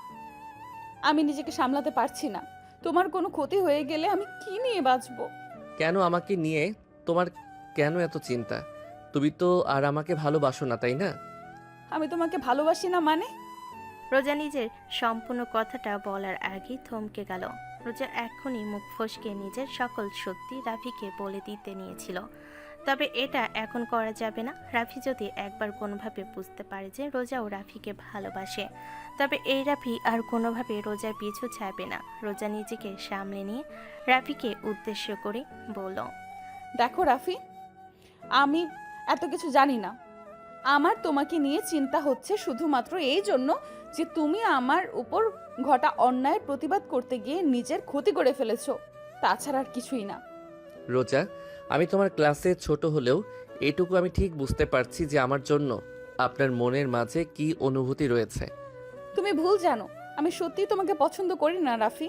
আমি নিজেকে সামলাতে পারছি না। তোমার কোনো ক্ষতি হয়ে গেলে আমি কি নিয়ে বাঁচবো? কেন আমাকে নিয়ে তোমার কেন এত চিন্তা? তুমি তো আর আমাকে ভালোবাসো না, তাই না? আমি তোমাকে ভালোবাসি না মানে? রোজা নিজের সম্পূর্ণ কথাটা বলার আগেই থমকে গেল। রোজা এখনই মুখ ফসকে নিজের সকল সত্যি রাফিকে বলে দিতে নিয়েছিল, তবে এটা এখন করা যাবে না। রাফি যদি একবার কোনোভাবে বুঝতে পারে যে রোজা ও রাফিকে ভালোবাসে, তবে এই রাফি আর কোনোভাবে রোজার পিছু ছাড়বে না। রোজা নিজেকে সামলে নিয়ে রাফিকে উদ্দেশ্য করে বলল, দেখো রাফি, আমি এত কিছু জানি না। আমার তোমাকে নিয়ে চিন্তা হচ্ছে শুধুমাত্র এই জন্য যে তুমি আমার উপর ঘটা অন্যায়ের প্রতিবাদ করতে গিয়ে নিজের ক্ষতি করে ফেলেছো, তাছাড়া আর কিছুই না। রোজা, আমি তোমার ক্লাসে ছোট হলেও এটুকু আমি ঠিক বুঝতে পারছি যে আমার জন্য আপনার মনের মাঝে কি অনুভূতি রয়েছে। তুমি ভুল জানো, আমি সত্যিই তোমাকে পছন্দ করি না রাফি।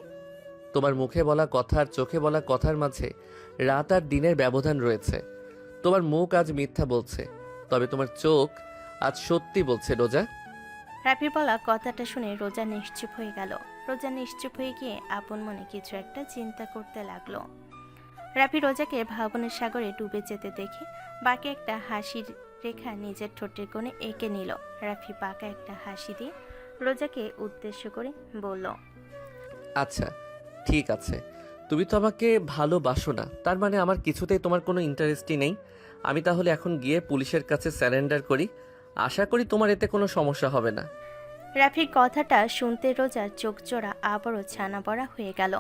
তোমার মুখে বলা কথা আর চোখে বলা কথার মাঝে রাত আর দিনের ব্যবধান রয়েছে। তোমার মুখ আজ মিথ্যা বলছে, তবে তোমার চোখ আজ সত্যি বলছে। রোজা, রাফি বলা কথাটা শুনে রোজা নিশ্চুপ হয়ে গেল। রোজা নিশ্চুপ হয়ে গিয়ে আপন মনে কিছু একটা চিন্তা করতে লাগলো। রাফি রোজাকে ভাবনের সাগরে ডুবে যেতে দেখে বাঁকে একটা হাসির রেখা নিজের ঠোঁটের কোণে এঁকে নিল। রাফি বাঁকা একটা হাসি দিয়ে রোজাকে উদ্দেশ্য করে বলল, আচ্ছা ঠিক আছে, তুমি তো আমাকে ভালোবাসো না, তার মানে আমার কিছুতেই তোমার কোনো ইন্টারেস্টই নেই। আমি তাহলে এখন গিয়ে পুলিশের কাছে স্যারেন্ডার করি। আশা করি তোমার এতে কোনো সমস্যা হবে না। রাফির কথাটা শুনতে রোজার চোখ জোড়া আবারও ছানা বড়া হয়ে গেল।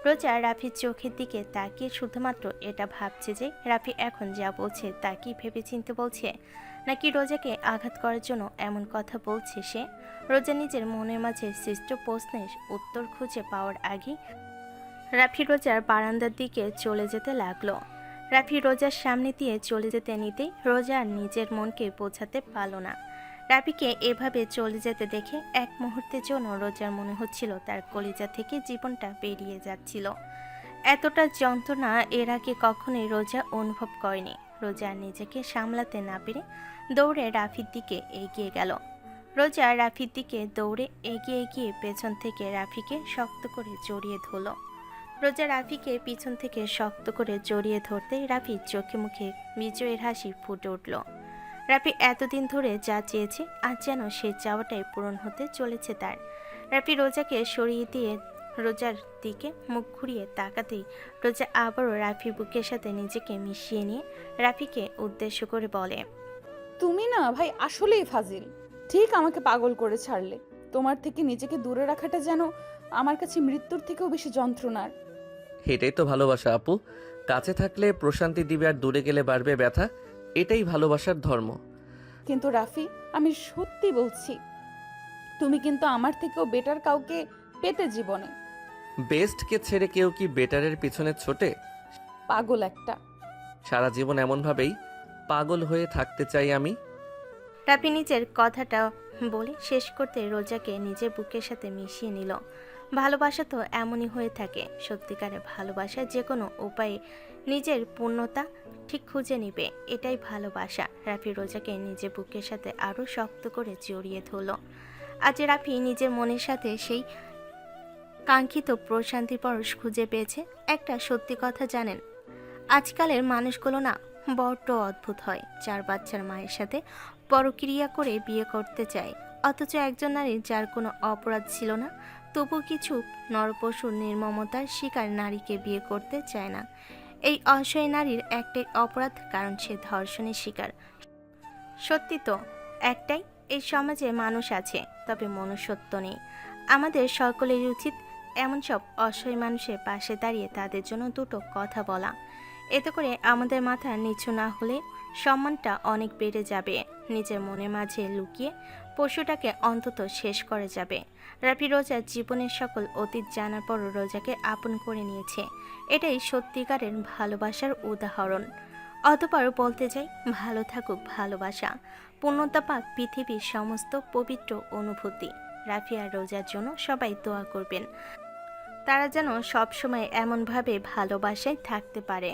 রোজা রাফির চোখের দিকে তাকিয়ে শুধুমাত্র এটা ভাবছে যে রাফি এখন যা বলছে তা কি ভেবেচিন্তে বলছে, নাকি রোজাকে আঘাত করার জন্য এমন কথা বলছে সে। রোজা নিজের মনের মাঝে সৃষ্ট প্রশ্নের উত্তর খুঁজে পাওয়ার আগে রাফি রোজার বারান্দার দিকে চলে যেতে লাগলো। রাফি রোজার সামনে দিয়ে চলে যেতে নিতেই রোজা আর নিজের মনকে বোঝাতে পারল না। রাফিকে এভাবে চলে যেতে দেখে এক মুহূর্তের জন্য রোজার মনে হচ্ছিল তার কলিজা থেকে জীবনটা বেরিয়ে যাচ্ছিল। এতটা যন্ত্রণা এর আগে কখনোই রোজা অনুভব করেনি। রোজা নিজেকে সামলাতে না পেরে দৌড়ে রাফির দিকে এগিয়ে গেল। রোজা রাফির দিকে দৌড়ে এগিয়ে গিয়ে পেছন থেকে রাফিকে শক্ত করে জড়িয়ে ধরল। রোজা রাফিকে পিছন থেকে শক্ত করে জড়িয়ে ধরতেই রাফির চোখে মুখে বিজয়ের হাসি ফুটে উঠল। রাফি এতদিন ধরে যা চেয়েছে আজ যেন সেই চাওয়াটাই পূরণ হতে চলেছে তার। রাফি রোজাকে সরিয়ে দিয়ে রোজার দিকে মুখ ঘুরিয়ে তাকাতেই রোজা আবারও রাফির বুকের সাথে নিজেকে মিশিয়ে নিয়ে রাফিকে উদ্দেশ্য করে বলে, তুমি না ভাই আসলেই ফাজিল। ঠিক আমাকে পাগল করে ছাড়লে। তোমার থেকে নিজেকে দূরে রাখাটা যেন আমার কাছে মৃত্যুর থেকেও বেশি যন্ত্রণার। এটাই তো ভালোবাসা আপু। কাছে থাকলে প্রশান্তি দিবে আর দূরে গেলে বাড়বে ব্যথা। এটাই ভালোবাসার ধর্ম। কিন্তু রাফি, আমি সত্যি বলছি, তুমি কিন্তু আমার থেকেও বেটার কাউকে পেতে জীবনে। বেস্টকে ছেড়ে কেউ কি বেটারের পিছনে ছোটে? পাগল একটা। সারা জীবন এমনভাবেই পাগল হয়ে থাকতে চাই আমি। রাফি নিজের কথাটা বলে শেষ করতে রোজাকে নিজের বুকের সাথে মিশিয়ে নিল। ভালোবাসা তো এমনই হয়ে থাকে। সত্যিকারের ভালোবাসা যে কোনো উপায়ে নিজের পূর্ণতা ঠিক খুঁজে নিবে, এটাই ভালোবাসা। রাফি রোজাকে নিজের বুকের সাথে আরও শক্ত করে জড়িয়ে ধরল। আজ রাফি নিজের মনের সাথে সেই কাঙ্ক্ষিত প্রশান্তি পরশ খুঁজে পেয়েছে। একটা সত্যি কথা জানেন, আজকালের মানুষগুলো না বড্ড অদ্ভুত হয়। 4 বাচ্চার মায়ের সাথে পরক্রিয়া করে বিয়ে করতে চায়, অথচ একজন নারীর যার কোনো অপরাধ ছিল না, তবু কিছু নরপশুর নির্মমতার শিকার নারীকে বিয়ে করতে চায় না। এই অসহায় নারীর একটাই অপরাধ, কারণ সে ধর্ষণের শিকার। সত্যি তো একটাই, এই সমাজে মানুষ আছে, তবে মনুষ্যত্ব নেই। আমাদের সকলের উচিত এমন সব অসহায় মানুষের পাশে দাঁড়িয়ে তাদের জন্য দুটো কথা বলা। এতে করে আমাদের মাথা নিচু না হলে সম্মানটা অনেক বেড়ে যাবে। নিজের মনের মাঝে লুকিয়ে পশুটাকে অন্তত শেষ করে যাবে। রাফি রোজার জীবনের সকল অতীত জানার পর রোজাকে আপন করে নিয়েছে। এটাই সত্যিকারের ভালোবাসার উদাহরণ। অতঃপর বলতে চাই, ভালো থাকুক ভালোবাসা, পূর্ণতা পাক পৃথিবীর সমস্ত পবিত্র অনুভূতি। রাফি আর রোজার জন্য সবাই দোয়া করবেন, তারা যেন সবসময় এমনভাবে ভালোবাসায় থাকতে পারে।